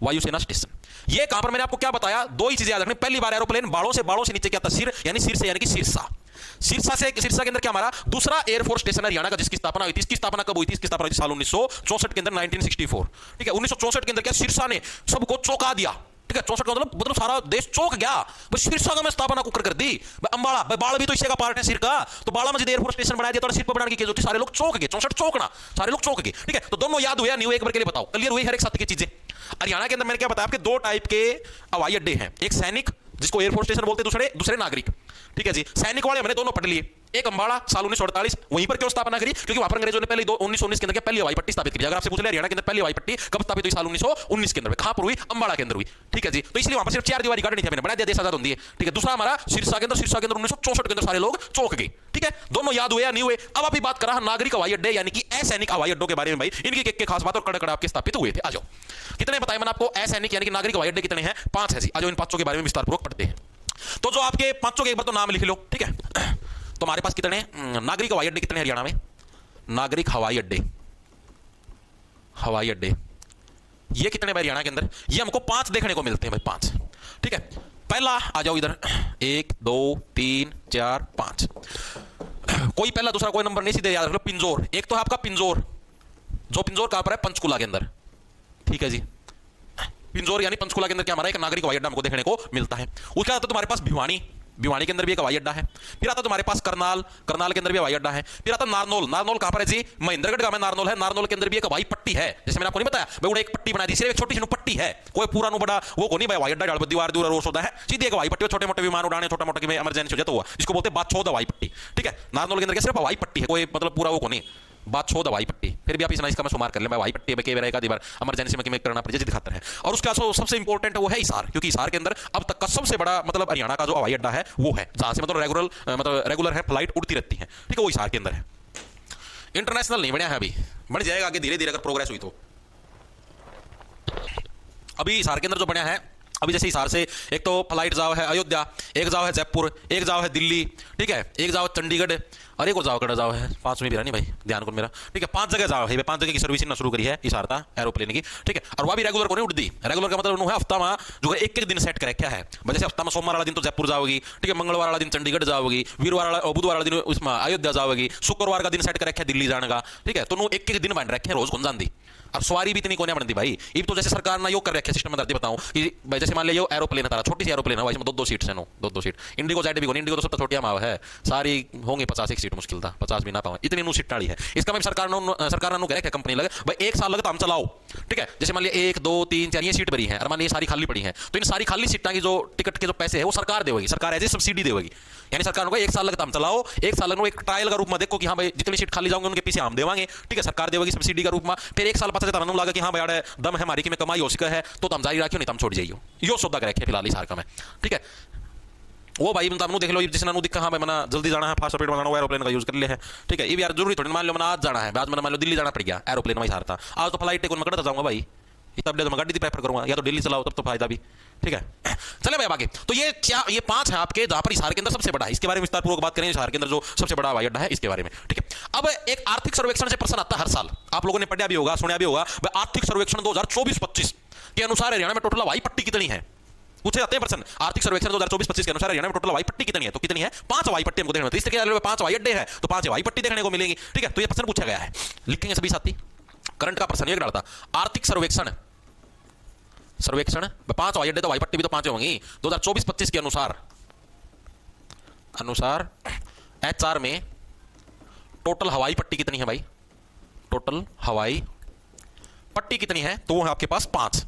A: वायुसेना स्टेशन। ये कहां पर, मैंने आपको क्या बताया, दो ही चीजें याद रखनी, पहली बार एरोप्लेन बालों से नीचे क्या था, सिर, यानी सिर से यानी कि सिरसा, सिरसा के अंदर क्या हमारा दूसरा एयरफोर्स स्टेशन हरियाणा का, जिसकी स्थापना हुई थी। इसकी स्थापना कब हुई थी, इसकी स्थापना हुई थी साल 1964 के अंदर, 1964, ठीक है। 1964 के अंदर क्या सिरसा ने सबको चौंका दिया, ठीक है। 64 का मतलब सारा देश चौंक गया, बस सिरसा का मैं स्थापना कुकर कर दी। अंबाला, बाल भी तो इसी का पार्ट है सिर का, तो बाला में एयरफोर्स स्टेशन बनाया दिया, तो सिर पर बनाने की सारे लोग चौंक गए, 64 चौंकना, सारे लोग चौंक गए, ठीक है। तो दोनों याद हुए या नहीं हुए, एक बार के लिए बताओ, क्लियर हुई हर एक साथ की चीजें। हरियाणा के अंदर मैंने क्या बताया आपके, 2 टाइप के हवाई अड्डे हैं, एक सैनिक जिसको एयरफोर्स स्टेशन बोलते हैं, दूसरे नागरिक, ठीक है जी। सैनिक वाले हमने दोनों पढ़ लिए, एक अंबाला साल 1948, वहीं पर क्यों स्थापना करी, क्योंकि वहां पर अंग्रेजों ने पहले 1919 के अंदर पहली हवाई पट्टी स्थापित की। अगर आपसे पूछ ले हरियाणा के अंदर पहली हवाई पट्टी कब स्थापित हुई, साल 1919 के अंदर, कहां पर हुई, अंबाला के अंदर हुई, ठीक है जी। तो इसलिए वहां पर सिर्फ 4 दीवारी गाड़ी नहीं थी, मैंने बना दिया, देश आजाद होती है, ठीक है। दूसरा हमारा सिरसा के अंदर 1964 के अंदर सारे लोग चौंक गए, ठीक है। दोनों याद हुए या नहीं हुए। अब अभी बात करा नागरिक हवाई अड्डे यानी कि असैनिक हवाई अड्डों के बारे में भाई, इनकी एक खास बात और कड़े आपके स्थापित हुए थे। आ जाओ, कितने बताए मैंने आपको, असैनिक यानी कि नागरिक हवाई अड्डे कितने हैं, 5 है जी। आ जाओ, इन 5 के बारे में विस्तारपूर्वक पढ़ते हैं। तो जो आपके 5 के एक बार तो नाम लिख लो, ठीक है। तो हमारे पास कितने नागरिक हवाई अड्डे कितने हरियाणा में, नागरिक हवाई अड्डे, हवाई अड्डे ये कितने हरियाणा के अंदर, ये हमको 5 देखने को मिलते हैं भाई, 5, ठीक है। पहला आ जाओ इधर, 1 2 3 4 5, कोई पहला दूसरा कोई नंबर नहीं, सीधे याद रख लो। पिंजौर, एक तो है आपका पिंजौर, जो पिंजौर कहां पर है, पंचकुला के अंदर, ठीक है जी। पिंजौर यानी पंचकुला के अंदर क्या हमारा एक नागरिक हवाई अड्डा हमको देखने को मिलता है। उसके बाद तुम्हारे पास भिवानी, भिवानी के अंदर भी एक हवाई अड्डा है। फिर आता तुम्हारे पास करनाल, करनाल के अंदर भी हवाई अड्डा है। फिर आता नारनौल, नारनौल कहां पर है जी, महेंद्रगढ़ का में नारनौल है, नारनौल के अंदर भी एक हवाई पट्टी है। जैसे मैंने आपको नहीं बताया भाई, एक पट्टी बना दी, सिर्फ एक छोटी सी पट्टी है, कोई पूरा नु बड़ा वो को नहीं भाई, हवाई अड्डा डाल दीवार दूर रोज होता है, सीधी एक हवाई पट्टी, छोटे मोटे विमान उड़ाने, छोटा मोटा में इमरजेंसी हो जाए तो हुआ, जिसको बोलते हैं बादशाह हवाई पट्टी, ठीक है। नारनौल के अंदर सिर्फ हवाई पट्टी है, कोई मतलब पूरा वो को नहीं, बादशाह हवाई पट्टी। फिर भी आप इसका मैं शुमार कर ले, हवाई पट्टी में केवल एक आधी बार इमरजेंसी में करना पड़े दिखाता है। और उसके बाद सबसे इंपॉर्टेंट वो है हिसार, क्योंकि हिसार के अंदर अब तक का सबसे बड़ा मतलब हरियाणा का जो हवाई अड्डा है वो है, जहां से मतलब रेगुलर है, फ्लाइट उड़ती रहती है, ठीक है। वो हिसार के अंदर है, इंटरनेशनल नहीं बनया है, अभी बन जाएगा आगे धीरे धीरे अगर प्रोग्रेस हुई तो। अभी हिसार के अंदर जो बना है, अभी जैसे हिसार से एक तो फ्लाइट जाओ है अयोध्या, एक जाओ है जयपुर, एक जाओ है दिल्ली, ठीक है, एक जाओ चंडीगढ़, और एक और जाओ कड़ा जाओ है, 5 में भी रहा नहीं भाई, ध्यान करो मेरा, ठीक है। 5 जगह जाओ है, 5 जगह की सर्विसिंग ना शुरू करी है हिसार था एरोप्लेन की, ठीक है। और वह भी रेगुलर को नहीं उड़ती, रेगुलर का मतलब है हफ्ता में जो एक दिन सेट कर रखा है, जैसे हफ्ता में सोमवार वाला दिन तो जयपुर जाओगी, ठीक है, मंगलवार वाला दिन चंडीगढ़ जाओगी, वीरवार वाला बुधवार वाला दिन उसमें अयोध्या जाओगी, शुक्रवार का दिन सेट कर रखा है दिल्ली जाने का, ठीक है। तो एक दिन बन रखे हैं, रोज कौन जानती, और सवारी भी इतनी कोने बनती भाई। अब तो जैसे सरकार ने योग कर रखा है सिस्टम में, बताऊं कि भाई जैसे मान लिया एरोप्लेन है, छोटी सी एरोप्लेन है, इसमें 2-2 सीट्स है, 2-2 सीट। इंडिगो जेट भी को, इंडिगो तो सबसे छोटी माव है, सारी होंगी 50 सीट मुश्किल था, 50 भी ना पाओ, इतनी नु सीट टाड़ी है। इसका मतलब सरकार ने कह रखा है कंपनी लगे भाई 1 साल लगे तो हम चलाओ, ठीक है। जैसे मान लिया 1 2 3 4 ये सीट भरी है, और मान लिया सारी खाली पड़ी है, तो इन सारी खाली सीटों की जो टिकट के जो पैसे है वो सरकार देगी, सरकार एज ए सब्सिडी देगी, यानी सरकार को 1 साल लगता हम चलाओ, 1 साल एक ट्रायल का रूप में देखो कि हाँ भाई जितनी सीट खाली जाओगे उनके पीछे हम देवांगे, ठीक है, सरकार देगी सब्सिडी का रूप में। फिर 1 साल पता चलता लगा कि हाँ भाई दम है हमारी की में कमाई हो सके है, तो हम जारी रखियो, नहीं तो हम छोड़ जाइयो, यो सौदा कर रखे फिलहाल हिसार का में, ठीक है। वो भाई मतलब देख लो जिसने दिखा हाँ भाई मना जल्दी जाना है, फास्ट स्पीड में जाना है, एरोप्लेन का यूज कर ले है, ठीक है। ये भी यार जरूरी थोड़ी, मान लो मैंने आज जाना है, आज मैंने मान लो दिल्ली जाना पड़ गया, एरोप्लेन में ही सारता आज तो फ्लाइट टिकट मैं करता जाऊंगा भाई, तब तो मैं गाड़ी प्रेफर करूंगा, या तो दिल्ली चलाओ तब तो फायदा भी, ठीक है। चले भाई आगे, तो ये क्या ये 5 है आपके जहां पर हिसार के अंदर सबसे बड़ा है, इसके बारे में विस्तारपूर्वक बात करेंगे, हिसार के अंदर जो सबसे बड़ा हवाई अड्डा है इसके बारे में, ठीक है। अब एक आर्थिक सर्वेक्षण से प्रश्न आता है हर साल, आप लोगों ने पढ़ा भी होगा, सुना भी होगा, आर्थिक सर्वेक्षण 2024-25 के अनुसार हरियाणा में टोटल हवाई पट्टी कितनी है, पूछे जाते हैं प्रश्न। आर्थिक सर्वेक्षण 2024-25 के अनुसार हरियाणा में टोटल हवाई पट्टी कितनी है, तो कितनी है, 5 हवाई पट्टी हमको देखने में, इसके अलावा 5 हवाई अड्डे हैं तो 5 हवाई पट्टी देखने को मिलेगी, ठीक है। तो ये प्रश्न पूछा गया है, लिखेंगे सभी साथी, करंट का प्रश्न ये डालता, आर्थिक सर्वेक्षण 5 हवाई अड्डे तो हवाई पट्टी भी तो 5 होंगी, 2024-25 के अनुसार HR में टोटल हवाई पट्टी कितनी है भाई, टोटल हवाई पट्टी कितनी है, तो वो है आपके पास 5,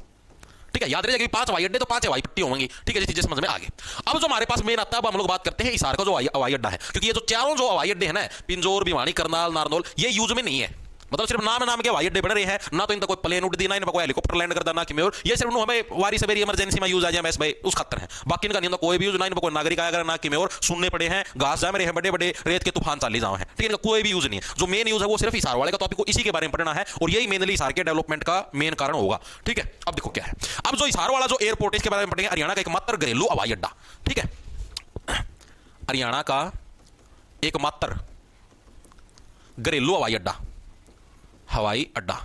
A: ठीक है। याद रखिएगा 5 हवाई अड्डे तो 5 हवाई पट्टी होंगी, ठीक है, ये चीजें समझ में आ गई। अब जो हमारे पास मेन आता है, अब हम लोग बात करते हैं हिसार का जो हवाई अड्डा है, क्योंकि ये जो चारों जो हवाई अड्डे हैं ना, पिंजौर, भिवानी, करनाल, नारनौल, ये यूज में नहीं है, मतलब सिर्फ नाम के हवाई अड्डे बन रहे हैं, ना तो इनका कोई प्लेन उड़ दी, ना इनका कोई हेलीकॉप्टर लैंड करता, ना कि मेयर, ये सिर्फ हमें वारी सवेरी इमरजेंसी में यूज आ जाए बस भाई उस खतर है, बाकी इनका नहीं होता कोई भी यूज, ना इनका कोई नागरिक आएगा, ना कि मेयर सुनने पड़े हैं, घास जा रहे हैं, बड़े बड़े रेत के तूफान चाली जाओ हैं, ठीक है, इनका कोई भी यूज नहीं है। जो मेन यूज है वो सिर्फ हिसार वाले का, तो आपको इसी के बारे में पढ़ना है, और यही मेनली हिसार के डेवलपमेंट का मेन कारण होगा, ठीक है। अब देखो क्या है, अब जो हिसार वाला जो एयरपोर्ट है इसके बारे में पढ़ेंगे, हरियाणा का एकमात्र घरेलू हवाई अड्डा, ठीक है, हरियाणा का एकमात्र घरेलू हवाई अड्डा,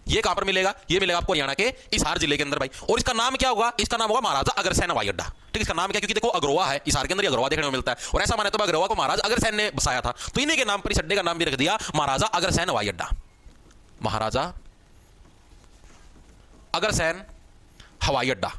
A: ये कहां पर मिलेगा, ये मिलेगा आपको हरियाणा के हिसार जिले के अंदर भाई, और इसका नाम क्या होगा, इसका नाम होगा महाराजा अग्रसेन हवाई अड्डा, ठीक है। इसका नाम क्या, क्योंकि देखो अग्रवा है, हिसार के अंदर अग्रवा देखने को मिलता है, और ऐसा माने तो अग्रवा को महाराजा अग्रसेन ने बसाया था, तो इन्हीं के नाम पर इस अड्डे का नाम भी रख दिया महाराजा अग्रसेन हवाई अड्डा, महाराजा अग्रसेन हवाई अड्डा,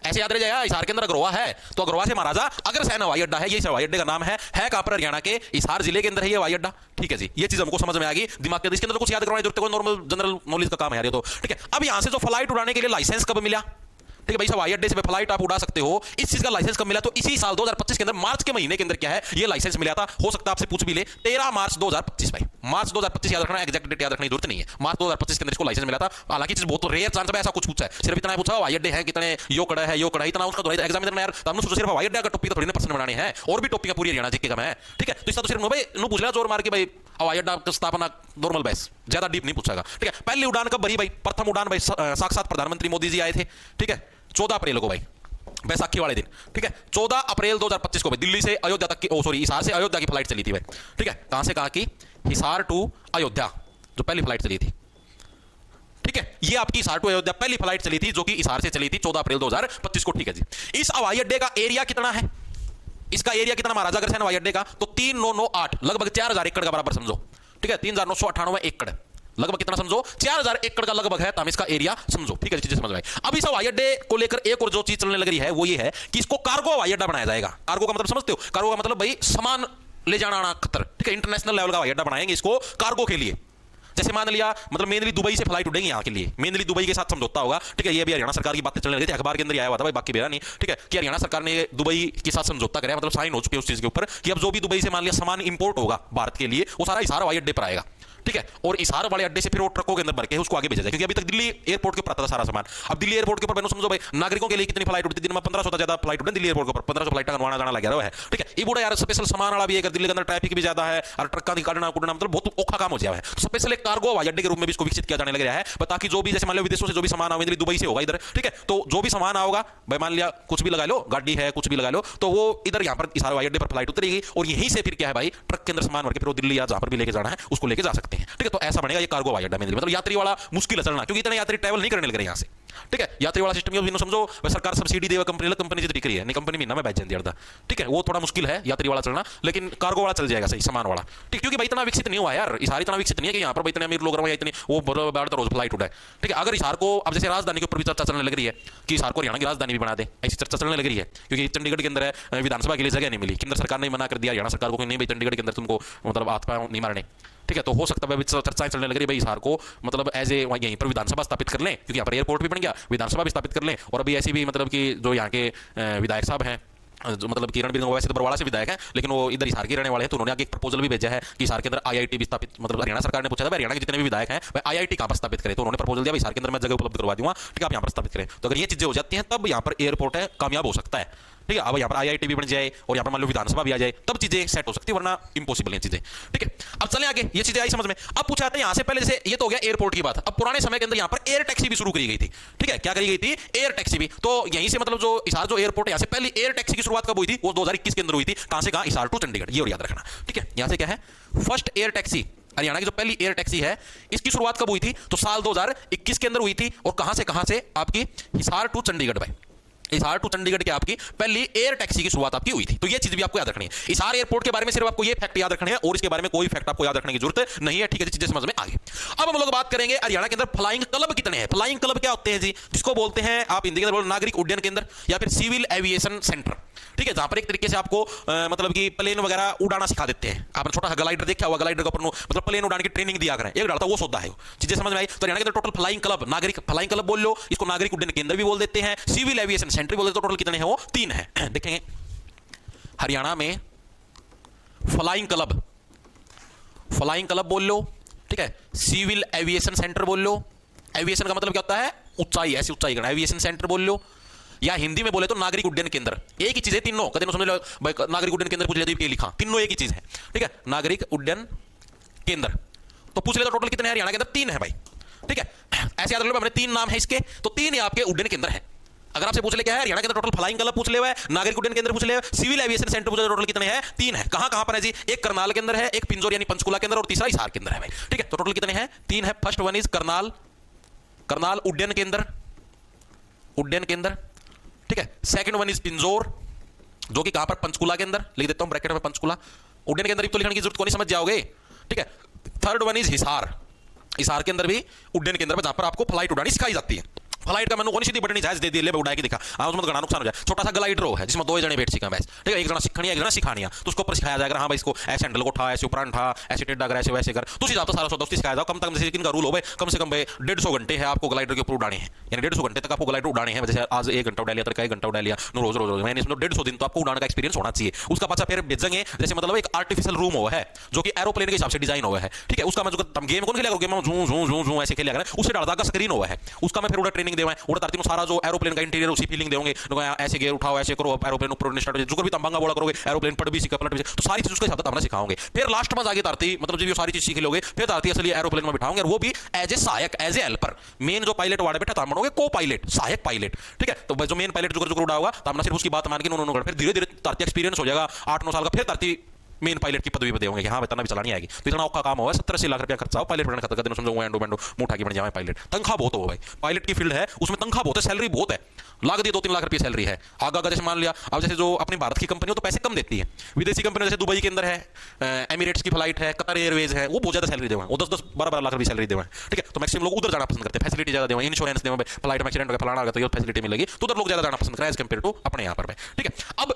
A: ऐसे याद रह जाएगा, हिसार के अंदर अग्रवा है तो अग्रवा से महाराजा अग्रसेन हवाई अड्डा है, ये इस हवाई अड्डे का नाम है कहां पर, हरियाणा के हिसार जिले के अंदर है ये हवाई अड्डा, ठीक है जी। ये चीज हमको समझ में आ गई, दिमाग के इसके अंदर कुछ याद करवाने की जरूरत है, नॉर्मल जनरल नॉलेज का काम है यार ये तो, ठीक है। अब यहां से जो फ्लाइट उड़ाने के लिए लाइसेंस कब मिला, ठीक है भाई, हवाई अड्डे से फ्लाइट आप उड़ा सकते हो, इस चीज का लाइसेंस कब मिला, तो इसी साल 2025 के अंदर मार्च के महीने के अंदर क्या है ये लाइसेंस मिला था, हो सकता है आपसे पूछ भी ले, 13 मार्च 2025 भाई, मार्च 2025 याद रखना, एग्जैक्ट डेट याद रखने की जरूरत नहीं है, मार्च 2025 के अंदर इसको लाइसेंस मिला था। हालांकि चीज बहुत रेयर चांस है ऐसा कुछ पूछा है, सिर्फ इतना पूछा हवाई अड्डे है कितने, यो कड़ा है यो कड़ा, इतना उसका तो एग्जाम में यार, तो हमने सोचा सिर्फ हवाई अड्डे का टॉपिक तो थोड़ी ना प्रश्न बनाने हैं, और भी टॉपिक पूरी हरियाणा जीके का है, ठीक है। तो इसका तो सिर्फ भाई नो पूछ लिया जोर मार के भाई हवाई अड्डा की स्थापना, नॉर्मल बस, ज्यादा डीप नहीं पूछेगा, ठीक है। पहली उड़ान कब भरी भाई, प्रथम उड़ान भाई साक्षात प्रधानमंत्री मोदी जी आए थे, ठीक है, 14 अप्रैल को भाई, बैसाखी वाले दिन, ठीक है, 14 अप्रैल 2025 को भाई दिल्ली से अयोध्या तक की, हिसार से अयोध्या की फ्लाइट चली थी भाई, ठीक है। कहां से कहां की, हिसार टू अयोध्या जो पहली फ्लाइट चली थी, ठीक है, ये आपकी हिसार टू अयोध्या पहली फ्लाइट चली थी, जो कि हिसार से चली थी 14 अप्रैल 2025 को, ठीक है जी। इस हवाई अड्डे का एरिया कितना है, इसका एरिया कितना महाराजा अग्रसेन हवाई अड्डे का, तो 3998 लगभग 4000 एकड़ का बराबर समझो, ठीक है, 3998 एकड़ लगभग कितना समझो, 4000 एकड़ का लगभग है, इसका एरिया समझो, ठीक है, चीजें समझ में। अब इस हवाई अड्डे को लेकर एक और जो चीज चलने लग रही है वो ये है कि इसको कार्गो हवाई अड्डा बनाया जाएगा। कार्गो का मतलब समझते हो, कार्गो का मतलब भाई सामान ले जाना आना खतर, ठीक है, इंटरनेशनल लेवल का हवाई अड्डा बनाएंगे इसको कार्गो के लिए। जैसे मान लिया मतलब मेनली दुबई से फ्लाइट उड़ेंगी यहाँ के लिए, मेनली दुबई के साथ समझौता होगा, ठीक है। ये भी हरियाणा सरकार की बातें चलने लगी थी, अखबार के अंदर आया हुआ था भाई, बाकी बेरा नहीं, ठीक है, कि हरियाणा सरकार ने दुबई के साथ समझौता कराया, मतलब साइन हो चुके उस चीज के ऊपर कि अब जो भी दुबई से मान लिया सामान इंपोर्ट होगा भारत के लिए वो सारा हिसार हवाई अड्डे पर आएगा, ठीक है, और हिसार वाले अड्डे से फिर वो ट्रकों के अंदर भर के उसको आगे भेजा जाए, क्योंकि अभी तक दिल्ली एयरपोर्ट के ऊपर आता था सारा सामान। अब दिल्ली एयरपोर्ट के ऊपर मैंने समझो भाई नागरिकों के लिए कितनी फ्लाइट उड़ती, दिन में 1500 ज्यादा फ्लाइट उड़ती दिल्ली एयरपोर्ट के ऊपर, 1500 फ्लाइट का जाना लगा रहा है, ठीक है। ये बड़ा यार स्पेशल सामान वाला भी है, दिल्ली के अंदर ट्रैफिक भी ज्यादा है और ट्रक का निकालना कुड़ना मतलब बहुत औखा काम हो जाए है, तो स्पेशल एक कार्गो हवाई अड्डे के रूप में भी इसको विकसित किया जाने लग रहा है, ताकि जो भी जैसे मान लो विदेशों से जो भी सामान आवे, दुबई से होगा इधर, ठीक है, तो जो भी सामान आओगा भाई मान लिया कुछ भी लगा लो, गाड़ी है कुछ भी लगा लो, तो वो इधर यहाँ पर हिसार हवाई अड्डे पर फ्लाइट उतरेगी और यहीं से फिर क्या है भाई ट्रक के अंदर सामान भर के फिर वो दिल्ली या जहां पर भी लेके जाना है उसको लेके जा सकते हैं, ठीक है। तो ऐसा बनेगा ये कार्गो हवाई अड्डा, मतलब यात्री वाला मुश्किल है चलना, क्योंकि इतने यात्री ट्रैवल नहीं करने लग रहे यहाँ से, ठीक है। यात्री वाला सिस्टम ये समझो सरकार सब्सिडी देगा कंपनी जितनी करी है नहीं, कंपनी महीना में बैठ जाती है, ठीक है, वो थोड़ा मुश्किल है यात्री वाला चलना, लेकिन कार्गो वाला चल जाएगा सही सामान वाला, ठीक, क्योंकि भाई इतना विकसित नहीं हुआ यार, हिसार इतना विकसित नहीं है कि यहाँ पर इतने अमीर लोग रहे इतने वो रोज फ्लाइट उठाए, ठीक है। अगर हिसार को अब जैसे राजधानी के ऊपर भी चर्चा चलने लग रही है कि हिसार को हरियाणा की राजधानी भी बना दे, ऐसी चर्चा चलने लग रही है, क्योंकि चंडीगढ़ के अंदर है, विधानसभा के लिए जगह नहीं मिली, केंद्र सरकार ने मना कर दिया हरियाणा सरकार को नहीं भाई चंडीगढ़ के अंदर तुमको मतलब हाथ पांव नहीं मारने, ठीक है। तो हो सकता है चर्चाएं चलने लग रही है भाई हिसार को मतलब एज ए यहीं पर विधानसभा स्थापित कर लें, क्योंकि यहाँ पर एयरपोर्ट भी बन गया, विधानसभा भी स्थापित कर लें, और अभी ऐसी भी मतलब कि जो यहाँ के विधायक साहब हैं जो मतलब किरण बिरंग वैसे तो बरवाड़ा से विधायक है लेकिन वो इधर हिसार के रहने वाले हैं, तो उन्होंने आगे एक प्रपोजल भी भेजा है कि हिसार के अंदर आईआईटी भी स्थापित, मतलब हरियाणा सरकार ने पूछा था हरियाणा के जितने भी विधायक हैं वह आईआईटी कहां पर स्थापित करें, तो उन्होंने प्रपोजल दिया हिसार के अंदर मैं जगह उपलब्ध करवा दूंगा, ठीक है, आप यहाँ पर स्थापित करें। तो अगर ये चीजें हो जाती हैं तब यहाँ पर एयरपोर्ट है कामयाब हो सकता है, ठीक है। अब यहाँ पर IIT भी बन जाए और यहाँ पर मान लो विधानसभा भी आ जाए, तब चीजें सेट हो सकती है, वरना इंपॉसिबल है चीजें, ठीक है। अब चलें आगे, ये चीजें आई समझ में। अब पूछा जाता है यहाँ से पहले, जैसे ये तो हो गया एयरपोर्ट की बात, अब पुराने समय के अंदर यहाँ पर एयर टैक्सी भी शुरू करी गई थी, ठीक है। क्या करी गई थी? एयर टैक्सी भी। तो यहीं से मतलब जो हिसार जो एयरपोर्ट है, यहाँ से पहली एयर टैक्सी की शुरुआत कब हुई थी? वो 2021 के अंदर हुई थी। कहां से कहां? हिसार टू चंडीगढ़, ये और याद रखना, ठीक है। यहां से क्या है? फर्स्ट एयर टैक्सी, हरियाणा की जो पहली एयर टैक्सी है, इसकी शुरुआत कब हुई थी? तो साल 2021 के अंदर हुई थी। और कहां से आपकी? हिसार टू चंडीगढ़ भाई, हिसार टू चंडीगढ़ के आपकी पहली एयर टैक्सी की शुरुआत आपकी हुई थी। तो ये चीज भी आपको याद रखनी है। हिसार एयरपोर्ट के बारे में सिर्फ आपको ये फैक्ट याद रखने हैं और इसके बारे में कोई फैक्ट आपको याद रखने की जरूरत नहीं है, ठीक है। चीजें समझ में आ गई। अब हम लोग बात करेंगे हरियाणा के अंदर फ्लाइंग क्लब कितने हैं। फ्लाइंग क्लब क्या होते हैं जी? जिसको बोलते हैं आप हिंदी के अंदर बोलो नागरिक उड्डयन केंद्र या फिर सिविल एविएशन सेंटर, ठीक है। जहां पर एक तरीके से आपको मतलब कि प्लेन वगैरह उड़ाना सिखा देते हैं। आपने छोटा सा ग्लाइडर देखा होगा, ग्लाइडर का ऊपर मतलब प्लेन उड़ाने की ट्रेनिंग दिया करें, एक डालता वो सौदा है। चीजें समझ में आई? तो हरियाणा के अंदर टोटल फ्लाइंग क्लब, नागरिक फ्लाइंग क्लब बोल लो, इसको नागरिक उड्डयन केंद्र भी बोल देते हैं, सिविल एविएशन सेंटर बोल देते हैं। टोटल कितने हैं? वो 3 है। देखेंगे हरियाणा में फ्लाइंग क्लब बोल लो, ठीक है। सिविल एविएशन सेंटर बोल लो, एविएशन का मतलब क्या होता है? ऊंचाई, ऐसी ऊंचाई करना। एविएशन सेंटर बोल लो, या हिंदी में बोले तो नागरिक उड्डयन केंद्र। एक ही चीज है तीनों, कदे समझ लो भाई, नागरिक उड्डयन केंद्र पूछ लिया लिखा, तीनों एक ही चीज है, ठीक है। नागरिक उड्डयन केंद्र तो पूछ लिया, तो टोटल कितने हैं हरियाणा के अंदर? 3 है भाई, ठीक है। ऐसे याद रख लो, हमने 3 नाम है इसके, तो 3 ही आपके उड्डयन केंद्र है। अगर आपसे पूछ ले क्या है हरियाणा के अंदर, टोटल फ्लाइंग क्लब पूछ ले हुआ है, नागरिक उड्डयन केंद्र पूछ ले हुआ है, सिविल एविएशन सेंटर पूछ ले, टोटल कितने हैं? 3 है। कहां पर है जी? एक करनाल के अंदर है, एक पिंजौर यानी पंचकुला के अंदर, और तीसरा हिसार के अंदर है भाई, ठीक है। तो टोटल कितने हैं? 3 है। फर्स्ट वन इज करनाल उड्डयन केंद्र, ठीक है। सेकंड वन इज पिंजौर, जो कि कहां पर? पंचकुला के अंदर, लिख देता हूं ब्रैकेट में पंचकुला। उड्डयन के अंदर तो लिखने की जरूरत को नहीं, समझ जाओगे, ठीक है। थर्ड वन इज हिसार के अंदर भी उड्डयन केंद्र में, जहां पर आपको फ्लाइट उड़ानी सिखाई जाती है। फ्लाइट का मैंने कोई सीधी बटनी जहाज दे दिए, ले उड़ा के दिखा, उसमें घना नुकसान हो जाए। छोटा सा ग्लाइडर है जिसमें 2 जने बैठ सीखा बस, ठीक है। एक जना सीखनी है, एक जना सिखानी है, तो उसको ऊपर सिखाया जाएगा, हाँ भाई इसको ऐसे हैंडल को उठा, ऐसे ऊपर उठा, ऐसे टेढ़ा कर, ऐसे वैसे कर, तो सीधा तो सारा दोस्ती सिखाया जाओ। कम से कम का रूल हो भाई, कम से कम भाई 150 घंटे है आपको ग्लाइडर के ऊपर उड़ाने हैं, यानी 150 घंटे तक आपको ग्लाइडर उड़ाने हैं। जैसे आज 1 घंटा उड़ा लिया, तो 1 घंटा उड़ा लिया, रोज मैंने इसमें 150 दिन तो आपको उड़ाने का एक्सपीरियंस होना चाहिए। उसका पाछा फिर भेजेंगे, जैसे मतलब एक आर्टिफिशियल रूम हुआ है जो कि एरोप्लेन के हिसाब से डिजाइन हुआ है, ठीक है। उसका मैं जो गेम कौन खेला, गेम में ऐसे खेला, उससे डालता का स्क्रीन हुआ है, उसका मैं फिर उड़ा ट्रेनिंग देवा है, उड़ा तारती सारा जो एरोप्लेन का इंटीरियर उसी फीलिंग देंगे, ऐसे गियर उठाओ, ऐसे करो, एरोप्लेन ऊपर उड़ने स्टार्ट हो जाए, जो भी तंबांगा बोला करोगे, एरोप्लेन पड़ भी सीखा, पलट भी, तो सारी चीज उसके हिसाब से हमने सिखाओगे। फिर लास्ट में आगे तारती मतलब जब ये सारी चीज सीख लोगे, फिर तारती असली एरोप्लेन में बिठाओगे, और वो भी एज ए सहायक, एज ए हेल्पर। मेन जो पायलट वाड़े बैठा ताम बनोगे को पायलट, सहायक पायलट, ठीक है। तो जो मेन पायलट जो उड़ा होगा, तामना सिर्फ उसकी बात मान के उन्होंने, फिर धीरे धीरे तारती एक्सपीरियंस हो जाएगा 8-9 साल का, फिर तारती मेन पायलट की पदवी पे देंगे कि हाँ बताना भी चलानी आएगी। तो इतना औखा काम होगा, 70-80 लाख रुपया खर्चा हो, पायलट बनने खर्चा करते समझो, एंडो मुठा की बन जाए पायलट। तनख्वाह बहुत हो भाई, पायलट की फील्ड है, उसमें तनख्वाह बहुत है, सैलरी बहुत है, लाख दी 2-3 लाख रुपये सैलरी है। आगा जैसे मान लिया, अब जैसे जो अपनी भारत की कंपनी हो तो पैसे कम देती है, विदेशी कंपनी जैसे दुबई के अंदर है, एमिरेट्स की फ्लाइट है, कतर एयरवेज है, वो बहुत ज्यादा सैलरी देवा, वो 10-12 लाख रुपये सैलरी देवा, ठीक है। तो मैक्सिमम लोग उधर जाना पसंद करते हैं, फैसिलिटी ज्यादा देवा, इंश्योरेंस देवा, फ्लाइट में एक्सीडेंट होगा फलाना होगा तो फैसिलिटी मिलेगी, तो उधर लोग ज्यादा जाना पसंद करें एज कम्पेयर टू अपने यहाँ पर, ठीक है। अब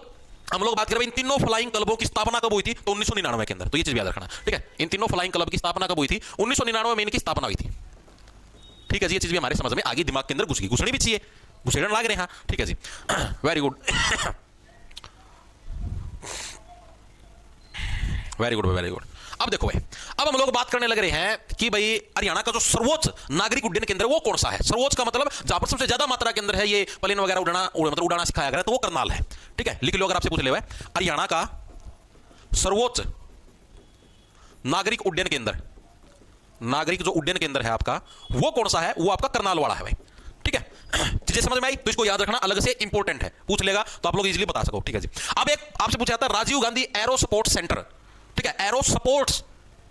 A: हम लोग बात करें इन तीनों फ्लाइंग क्लबों की स्थापना कब हुई थी? तो 1999 के अंदर, तो ये चीज याद रखना, ठीक है। इन तीनों फ्लाइंग क्लब की स्थापना कब हुई थी? 1999 में इनकी स्थापना हुई थी, ठीक है जी। ये चीज भी हमारे समझ में आगे, दिमाग के अंदर घुस गई, घुसनी भी चाहिए, घुसेड़न लाग रहे हैं, ठीक है जी। Very good, very good, very good. अब देखो भाई, अब हम लोग बात करने लग रहे हैं कि भाई हरियाणा का जो सर्वोच्च नागरिक उड्डयन केंद्र वो कौन सा है। सर्वोच्च का मतलब जहां पर सबसे ज्यादा मात्रा के अंदर है ये प्लेन वगैरह मतलब उड़ाना सिखाया गया, तो वो करनाल है, ठीक है। लिख लो अगर आपसे पूछ ले, हरियाणा का सर्वोच्च नागरिक उड्डयन केंद्र, नागरिक जो उड्डयन केंद्र है आपका वो कौन सा है? वो आपका करनाल वाला है भाई, ठीक है। चीजें समझ में आई? तो इसको याद रखना, अलग से इंपॉर्टेंट है, पूछ लेगा तो आप लोग इजीली बता सको, ठीक है जी। अब एक आपसे पूछा जाता है Rajiv Gandhi aero sports centre, ठीक है। एरो स्पोर्ट्स,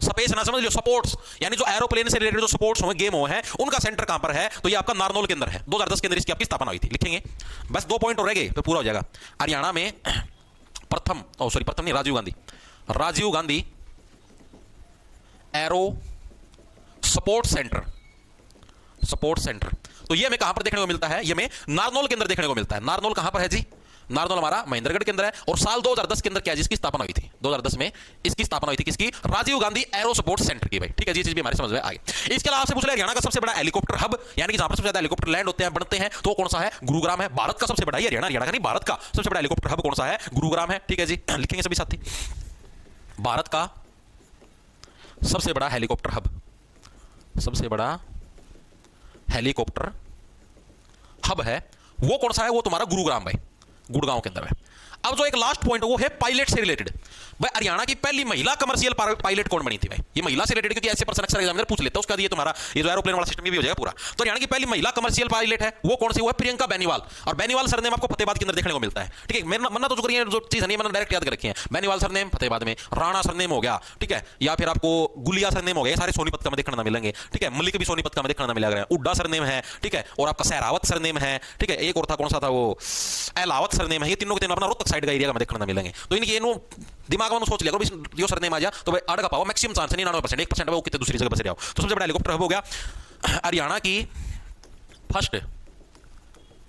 A: स्पेस ना समझ लो, स्पोर्ट्स यानी जो एरोप्लेन से रिलेटेड जो स्पोर्ट्स हो गेम हो है, उनका सेंटर कहां पर है? तो ये आपका नारनौल के अंदर है। 2010 के अंदर इसकी आपकी स्थापना हुई थी, लिखेंगे बस 2 पॉइंट हो रह गए तो पूरा हो जाएगा। हरियाणा में प्रथम नहीं, Rajiv Gandhi aero sports centre, तो ये हमें कहां पर देखने को मिलता है? ये हमें नारनौल के अंदर देखने को मिलता है। नारनौल कहां पर है जी? नारनौल हमारा महेंद्रगढ़ के अंदर है, और साल 2010 के अंदर क्या जिसकी स्थापना हुई थी? 2010 में इसकी स्थापना हुई थी, किसकी? Rajiv Gandhi aero sports centre की भाई, ठीक है जी। चीज भी हमारे समझ में आ गई। इसके अलावा आपसे पूछ ले हरियाणा का सबसे बड़ा हेलीकॉप्टर हब, यानी कि जहां पर सबसे ज्यादा हेलीकॉप्टर लैंड होते हैं, बनते हैं, तो कौन सा है? गुरुग्राम है। भारत का सबसे बड़ा, हरियाणा का नहीं, भारत का सबसे बड़ा हेलीकॉप्टर हब कौन सा है? गुरुग्राम है, ठीक है जी। लिखेंगे सभी साथी, भारत का सबसे बड़ा हेलीकॉप्टर हब, सबसे बड़ा हेलीकॉप्टर हब है वो कौन सा है? वो तुम्हारा गुरुग्राम भाई, गुड़गांव के अंदर है, अब जो एक लास्ट पॉइंट है वो है पायलट से रिलेटेड। भाई हरियाणा की पहली महिला कमर्शियल पायलट कौन बनी थी भाई? ये महिला से रिलेटेड, क्योंकि ऐसे पर्सन अक्सर एग्जामिनर पूछ लेता है, उसका ये तुम्हारा ये जो एरोप्लेन वाला सिस्टम भी हो जाएगा पूरा। तो हरियाणा की पहली महिला कमर्शियल पायलट है वो कौन सी? वो है प्रियंका बेनीवाल। और बेनीवाल सरनेम आपको फतेहाबाद के अंदर देखने को मिलता है, ठीक है। मेरा मन्ना तो जो करिए जो चीज है मैंने डायरेक्ट याद कर रखी है। बेनीवाल सरनेम फतेहाबाद में, राणा सरनेम हो गया, ठीक है, या फिर आपको गुलिया सरनेम हो गया, सारे सोनीपत का में देखने ना मिलेंगे, ठीक है। मलिक भी सोनीपत का में देखने ना मिलेगा। उड्डा सरनेम है, ठीक है, और आपका सहरावत सरनेम है, ठीक है। एक और था, कौन सा था वो, एलावत सरनेम है। ये तीनों के तीनों अपना रोहतक साइड का एरिया में देखने ना मिलेंगे। तो इनकी नो दिमाग में सोच लिया करो, यो सरनेम आ जा तो भाई अड़का पाओ, मैक्सिमम चांस 99%, 1% वो कितने दूसरी जगह बस रहे हो। तो सबसे बड़ा हेलीकॉप्टर हब हो गया हरियाणा की फर्स्ट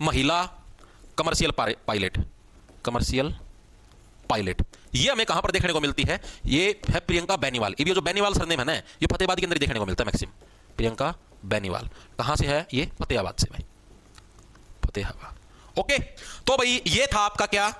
A: महिला कमर्शियल पायलट। कमर्शियल पायलट ये हमें कहां पर देखने को मिलती है? ये है प्रियंका बेनीवाल। ये जो बेनीवाल सरनेम है ना, ये फतेहाबाद के अंदर देखने को मिलता है मैक्सिमम। प्रियंका बेनीवाल कहां से है? ये फतेहाबाद से भाई, फतेहाबाद। ओके, तो भाई ये था आपका क्या,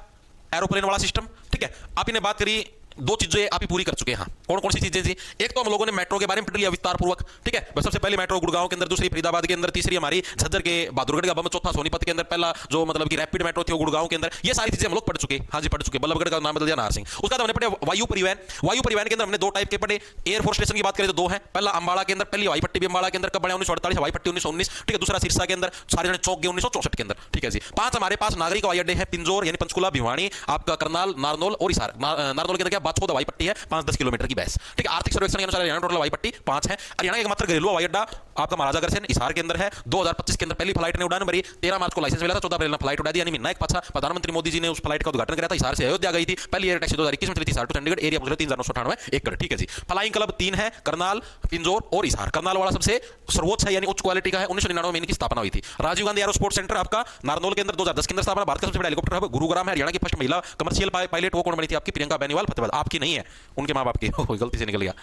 A: एरोप्लेन वाला सिस्टम, ठीक है। आप इन्हें बात करी, दो चीजें आप ही पूरी कर चुके हैं। हाँ, कौन कौन सी चीजें थी? एक तो हम लोगों ने मेट्रो के बारे में पढ़ लिया विस्तार पूर्वक, ठीक है। बस सबसे पहले मेट्रो गुड़गांव के अंदर, दूसरी फरीदाबाद के अंदर, तीसरी हमारी झज्जर के बहादुरगढ़ का बम, चौथा सोनीपत के अंदर, पहला जो मतलब कि रैपिड मेट्रो थी वो गुड़गांव के अंदर। ये सारी चीजें हम लोग पढ़ चुके। हाँ जी, पढ़ चुके। बल्लभगढ़ का नाम बदल दिया नाहर सिंह। उसके बाद हमने पढ़े वायु परिवहन। वायु परिवहन के अंदर हमने दो टाइप के पढ़े। एयरफोर्स स्टेशन की बात करें तो दो है। पहला अंबाला के अंदर, पहली हवाई पट्टी भी अंबाला के अंदर कब बने? 1948, हवाई पट्टी 1919, ठीक है। दूसरा सिरसा के अंदर, सारे जने चौक गए 1964 के अंदर, ठीक है जी। पांच हमारे पास नागरिक हवाई अड्डे हैं, पिंजौर यानी पंचकुला, भिवानी, आपका करनाल, नारनौल और हिसार। नारनौल के अंदर क्या बाछौद हवाई पट्टी है, 5-10 किलोमीटर की बहस, ठीक है। आर्थिक सर्वेक्षण के अनुसार हरियाणा टोटल हवाई पट्टी 5 है। हरियाणा का एकमात्र घरेलू हवाई अड्डा आपका महाराजागढ़ से हिसार के अंदर है। 2025 के अंदर पहली फ्लाइट ने उड़ान भरी, 13 मार्च को लाइसेंस मिला था, 14 अप्रैल में फ्लाइट उड़ा दी, यानी महीना एक पाछा प्रधानमंत्री मोदी जी ने उस फ्लाइट का उद्घाटन किया था। हिसार से अयोध्या गई थी। पहली एयर टैक्सी 2021 में चली थी हिसार टू चंडीगढ़। एरिया 3998 एकड़, ठीक है जी। फ्लाइंग क्लब 3 है, करनाल, पिंजौर और हिसार। करनाल वाला सबसे सर्वोच्च है यानी उच्च क्वालिटी का है। 1999 में इनकी स्थापना हुई थी। Rajiv Gandhi aero sports centre आपका नारनौल के अंदर 2010 के अंदर स्थापना। भारत का सबसे बड़ा हेलीकॉप्टर हब गुरुग्राम है। हरियाणा की फर्स्ट महिला कमर्शियल पायलट वो कौन बनी थी? आपकी प्रियंका बेनीवाल, फतेहाबाद। आपकी नहीं है, उनके मां बाप की, गलती से निकल गया,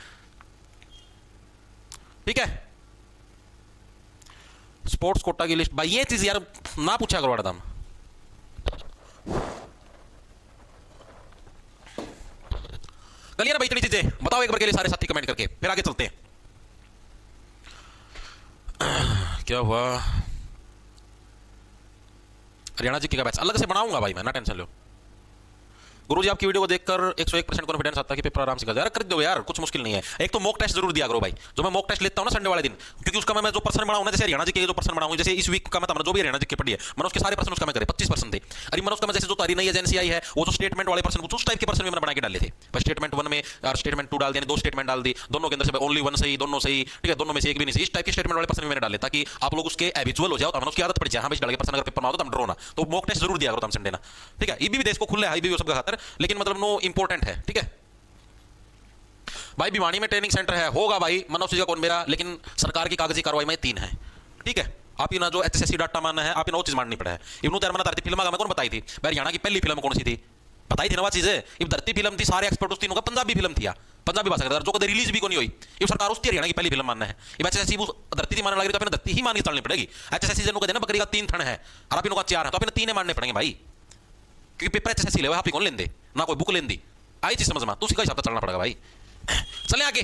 A: ठीक है। स्पोर्ट्स कोटा की लिस्ट भाई, ये चीज यार ना पूछा करो दाम। कलियर भाई इतनी चीजें बताओ एक बार के लिए सारे साथी कमेंट करके, फिर आगे चलते हैं। क्या हुआ? हरियाणा जी का बैच अलग से बनाऊंगा भाई मैं, ना टेंशन लो। गुरुजी आपकी वीडियो को देखकर 101% कॉन्फिडेंस आता है कि पेपर आराम से कर दो यार, कुछ मुश्किल नहीं है। एक तो मॉक टेस्ट जरूर दिया करो भाई, जो मैं मॉक टेस्ट लेता हूं ना संडे वाले दिन, क्योंकि उसका मैं जो पर्सन बनाऊं ना, जैसे हरियाणा जी के जो पर्सन बनाऊं, जैसे इस वीक का मैं जो भी हरियाणा जी के पढ़ी है मनोज के सारे पर्सन उसका मैं करे 25% थे। अरे मनोज का मैं जैसे जो तारी नई एजेंसी आई है वो जो स्टेटमेंट वाले पर्सन उस टाइप के पर्सन मैंने बना के डाले थे। स्टेटमेंट 1 में और स्टेटमेंट 2 डाल दिया, 2 स्टेटमेंट डाल दी, दोनों के अंदर से ओनली 1 सही, दोनों सही, ठीक है, दोनों में से एक भी नहीं सही, इस टाइप के स्टेटमेंट वाले पर्सन मैंने डाले ताकि आप लोग उसके हैबिचुअल हो जाओ, मनोज की आदत पड़ जाए। हाँ भाई डाल के पर्सन अगर पेपर में आओ तो हम डरो ना, तो मॉक टेस्ट जरूर दिया करो तुम संडे ना, ठीक है। ये भी देश को खुले हाई भी सबका खातर, लेकिन मतलब नो इंपॉर्टेंट है, ठीक है भाई। भिवानी में ट्रेनिंग सेंटर है, होगा भाई, मनोज जी कौन मेरा, लेकिन सरकार की कागजी कार्रवाई में 3 है, ठीक है। आप ना जो एचएसएससी डाटा मानना है, आप वो चीज माननी पड़ा है। इब्नू तैरमना धरती फिल्म का मैं कौन बताई थी भाई? हरियाणा की पहली फिल्म कौन सी थी? बताई थी ना वो चीजें। ये धरती फिल्म थी, सारे एक्सपर्ट उस तीनों का, पंजाबी फिल्म थी, पंजाबी भाषा का, जो कभी रिलीज भी नहीं हुई। ये सरकार उसकी हरियाणा की पहली फिल्म मानना है। ये एचएसएससी धरती थी मानने लग रही, तो अपने धरती ही मान के चलनी पड़ेगी। एचएसएससी जन को कहते हैं ना बकरी का 3 थन है और आप इनका 4 है, तो अपने 3 मानने पड़ेंगे भाई, क्योंकि पेपर एचएसएससी ले आप ही कौन लेंदे ना, कोई बुक लेंदी। आई चीज समझ में, तो उसका हिसाब से चलना पड़ेगा भाई। चले आगे।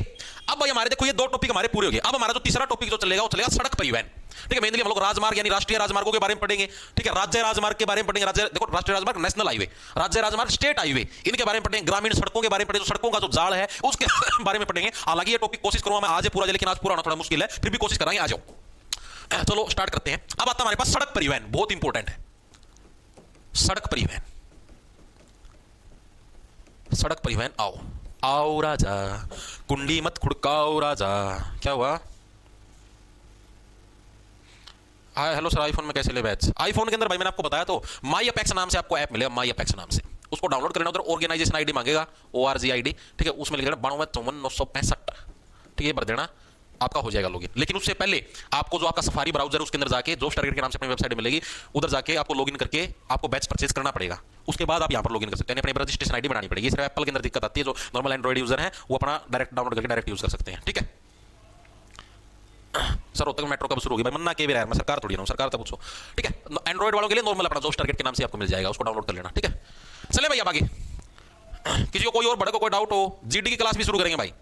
A: अब भाई हमारे देखो ये 2 टॉपिक हमारे पूरे हो गए। अब हमारा जो तीसरा टॉपिक जो चलेगा वो चलेगा सड़क परिवहन, ठीक है। मेनली हम लोग राजमार्ग यानी राष्ट्रीय राजमार्गों के बारे में पढ़ेंगे, ठीक है। राज्य राजमार्ग के बारे में पढ़ेंगे। राज्य देखो, राष्ट्रीय राजमार्ग नेशनल हाईवे, राज्य राजमार्ग स्टेट हाईवे, इनके बारे में पढ़ेंगे। ग्रामीण सड़कों के बारे में पढ़ेंगे, सड़कों का जो जाल है उसके बारे में पढ़ेंगे। हालांकि ये टॉपिक कोशिश करूंगा मैं आज पूरा, लेकिन आज पूरा होना थोड़ा मुश्किल है, फिर भी कोशिश कराएंगे। आ जाओ, चलो स्टार्ट करते हैं। अब आता हमारे पास सड़क परिवहन, बहुत इंपॉर्टेंट है सड़क परिवहन। सड़क परिवहन, आओ आओ राजा, कुंडी मत खुड़काओ राजा। क्या हुआ? हाय हेलो सर, आईफोन में कैसे ले बैच? आईफोन के अंदर भाई मैंने आपको बताया तो माई अपेक्स नाम से आपको ऐप मिलेगा, माई अपेक्स नाम से। उसको डाउनलोड करना, उधर ऑर्गेनाइजेशन आईडी मांगेगा, ORG आईडी, ठीक है। उसमें लिख देना 9254 ठीक है, भर देना, आपका हो जाएगा लॉगिन। लेकिन उससे पहले आपको जो आपका सफारी ब्राउजर उसके अंदर जाके जॉब्स टारगेट के नाम से अपनी वेबसाइट मिलेगी, उधर जाके आपको लॉगिन करके आपको बैच परचेज करना पड़ेगा। उसके बाद आप यहां पर लॉगिन कर सकते हैं, अपनी रजिस्ट्रेशन आईडी बनानी पड़ेगी। सिर्फ एप्पल के अंदर दिक्कत आती है, जो नॉर्मल एंड्रॉइड यूजर है वो अपना डायरेक्ट डाउनलोड करके डायरेक्ट यूज कर सकते हैं, ठीक है। सर रोहतक मेट्रो कब शुरू होगी भाई? मन्ना के भी रहा है, मैं सरकार थोड़ी हूं, सरकार तक पूछो, ठीक है। एंड्रॉइड वालों के लिए नॉर्मल अपना जॉब्स टारगेट के नाम से आपको मिल जाएगा, उसको डाउनलोड कर लेना, ठीक है। चले भाई अब आगे, किसी को कोई और बड़े को कोई डाउट हो, जीडी की क्लास भी शुरू करेंगे भाई।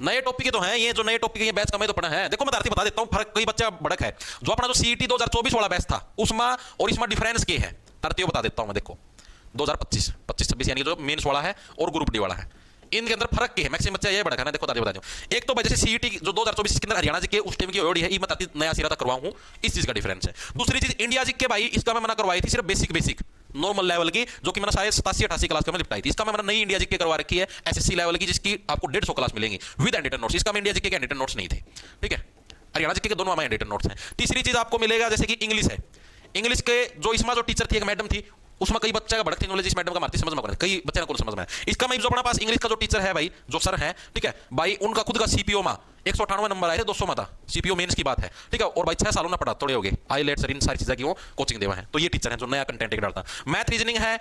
A: नए टॉपिक तो हैं, ये जो नए टॉपिक है ये बैच का मैं तो पढ़ा है। देखो मैं धरती बता देता हूं, फर्क कई बच्चा भड़क है। जो अपना जो CET 2024 वाला बैच था उसमें और इसमें डिफरेंस क्या है, धरती बता देता हूं मैं। देखो 2025 25-26 यानी जो मेंस वाला है और ग्रुप डी वाला है, इनके अंदर फर्क क्या है? मैक्सिमम बच्चा ये बड़ा खाना देखो बता दूं। एक तो भाई जैसे सीईटी जो 2024 के अंदर हरियाणा जी के उस टाइम की ओडी है, ये मैं ताती नया सिरा तक करवाऊं, इस चीज का डिफरेंस है। दूसरी चीज इंडिया जी के भाई, इसका मैं मना करवाई थी सिर्फ बेसिक नॉर्मल लेवल की, जो कि मैंने शायद 87-88 क्लास में निपटाई थी। इसका मैंने नई इंडिया जी के करवा रखी है एसएससी लेवल की, जिसकी आपको 150 क्लास मिलेंगी विद एंडिटेड नोट्स। इसका में इंडिया जी के एंडिटेड नोट्स नहीं थे, ठीक है, हरियाणा जी के दोनों में एंडिटेड नोट्स हैं। तीसरी चीज आपको मिलेगा जैसे कि इंग्लिश है, इंग्लिश के जो इसमें जो टीचर थी, एक मैडम थी, उसमें कई बच्चे का भड़क थी नॉलेज, इस मैडम का मारती समझ में पड़े, कई बच्चे ना को समझ में। इसका मैं जो अपना पास इंग्लिश का जो टीचर है भाई, जो सर है, ठीक है भाई, उनका खुद का सीपीओ में 198 नंबर आए थे, 200 में था, सीपीओ मेंस की बात है, ठीक है, और भाई 6 सालों में पढ़ा थोड़े हो गए, आईलेट सर इन सारी चीजें की वो कोचिंग देवा है। तो ये टीचर है जो नया कंटेंट डालता। मैथ रीजनिंग है,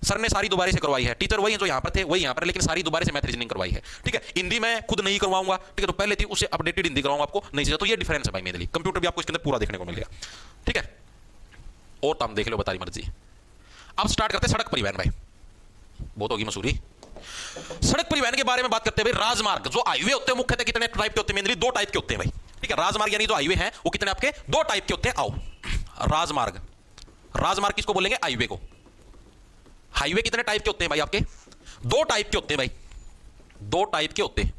A: सर ने सारी दोबारा से करवाई है, टीचर वही है जो यहाँ पर थे वही यहाँ पर, लेकिन सारी दोबारा से मैथ रीजनिंग करवाई है, ठीक है। हिंदी मैं खुद नहीं करवाऊंगा, ठीक है, तो पहले थी उससे अपडेटेड हिंदी कराऊंगा आपको, नहीं चाहिए। तो ये डिफरेंस है भाई मेरे लिए। कंप्यूटर भी आपको इसके अंदर पूरा देखने को मिलेगा, ठीक है, और तुम देख लो बताई मर्जी। अब स्टार्ट करते हैं सड़क परिवहन भाई, बहुत होगी मसूरी। सड़क परिवहन के बारे में बात करते हैं भाई। राजमार्ग जो हाईवे होते हैं मुख्यतः कितने टाइप के होते हैं? मेनली 2 टाइप के होते हैं भाई, ठीक है। राजमार्ग यानी जो हाईवे हैं वो कितने आपके 2 टाइप के होते हैं। आओ राजमार्ग, राजमार्ग किसको बोलेंगे? हाईवे को। हाईवे कितने टाइप के होते हैं भाई आपके? 2 टाइप के होते हैं भाई, 2 टाइप के होते हैं,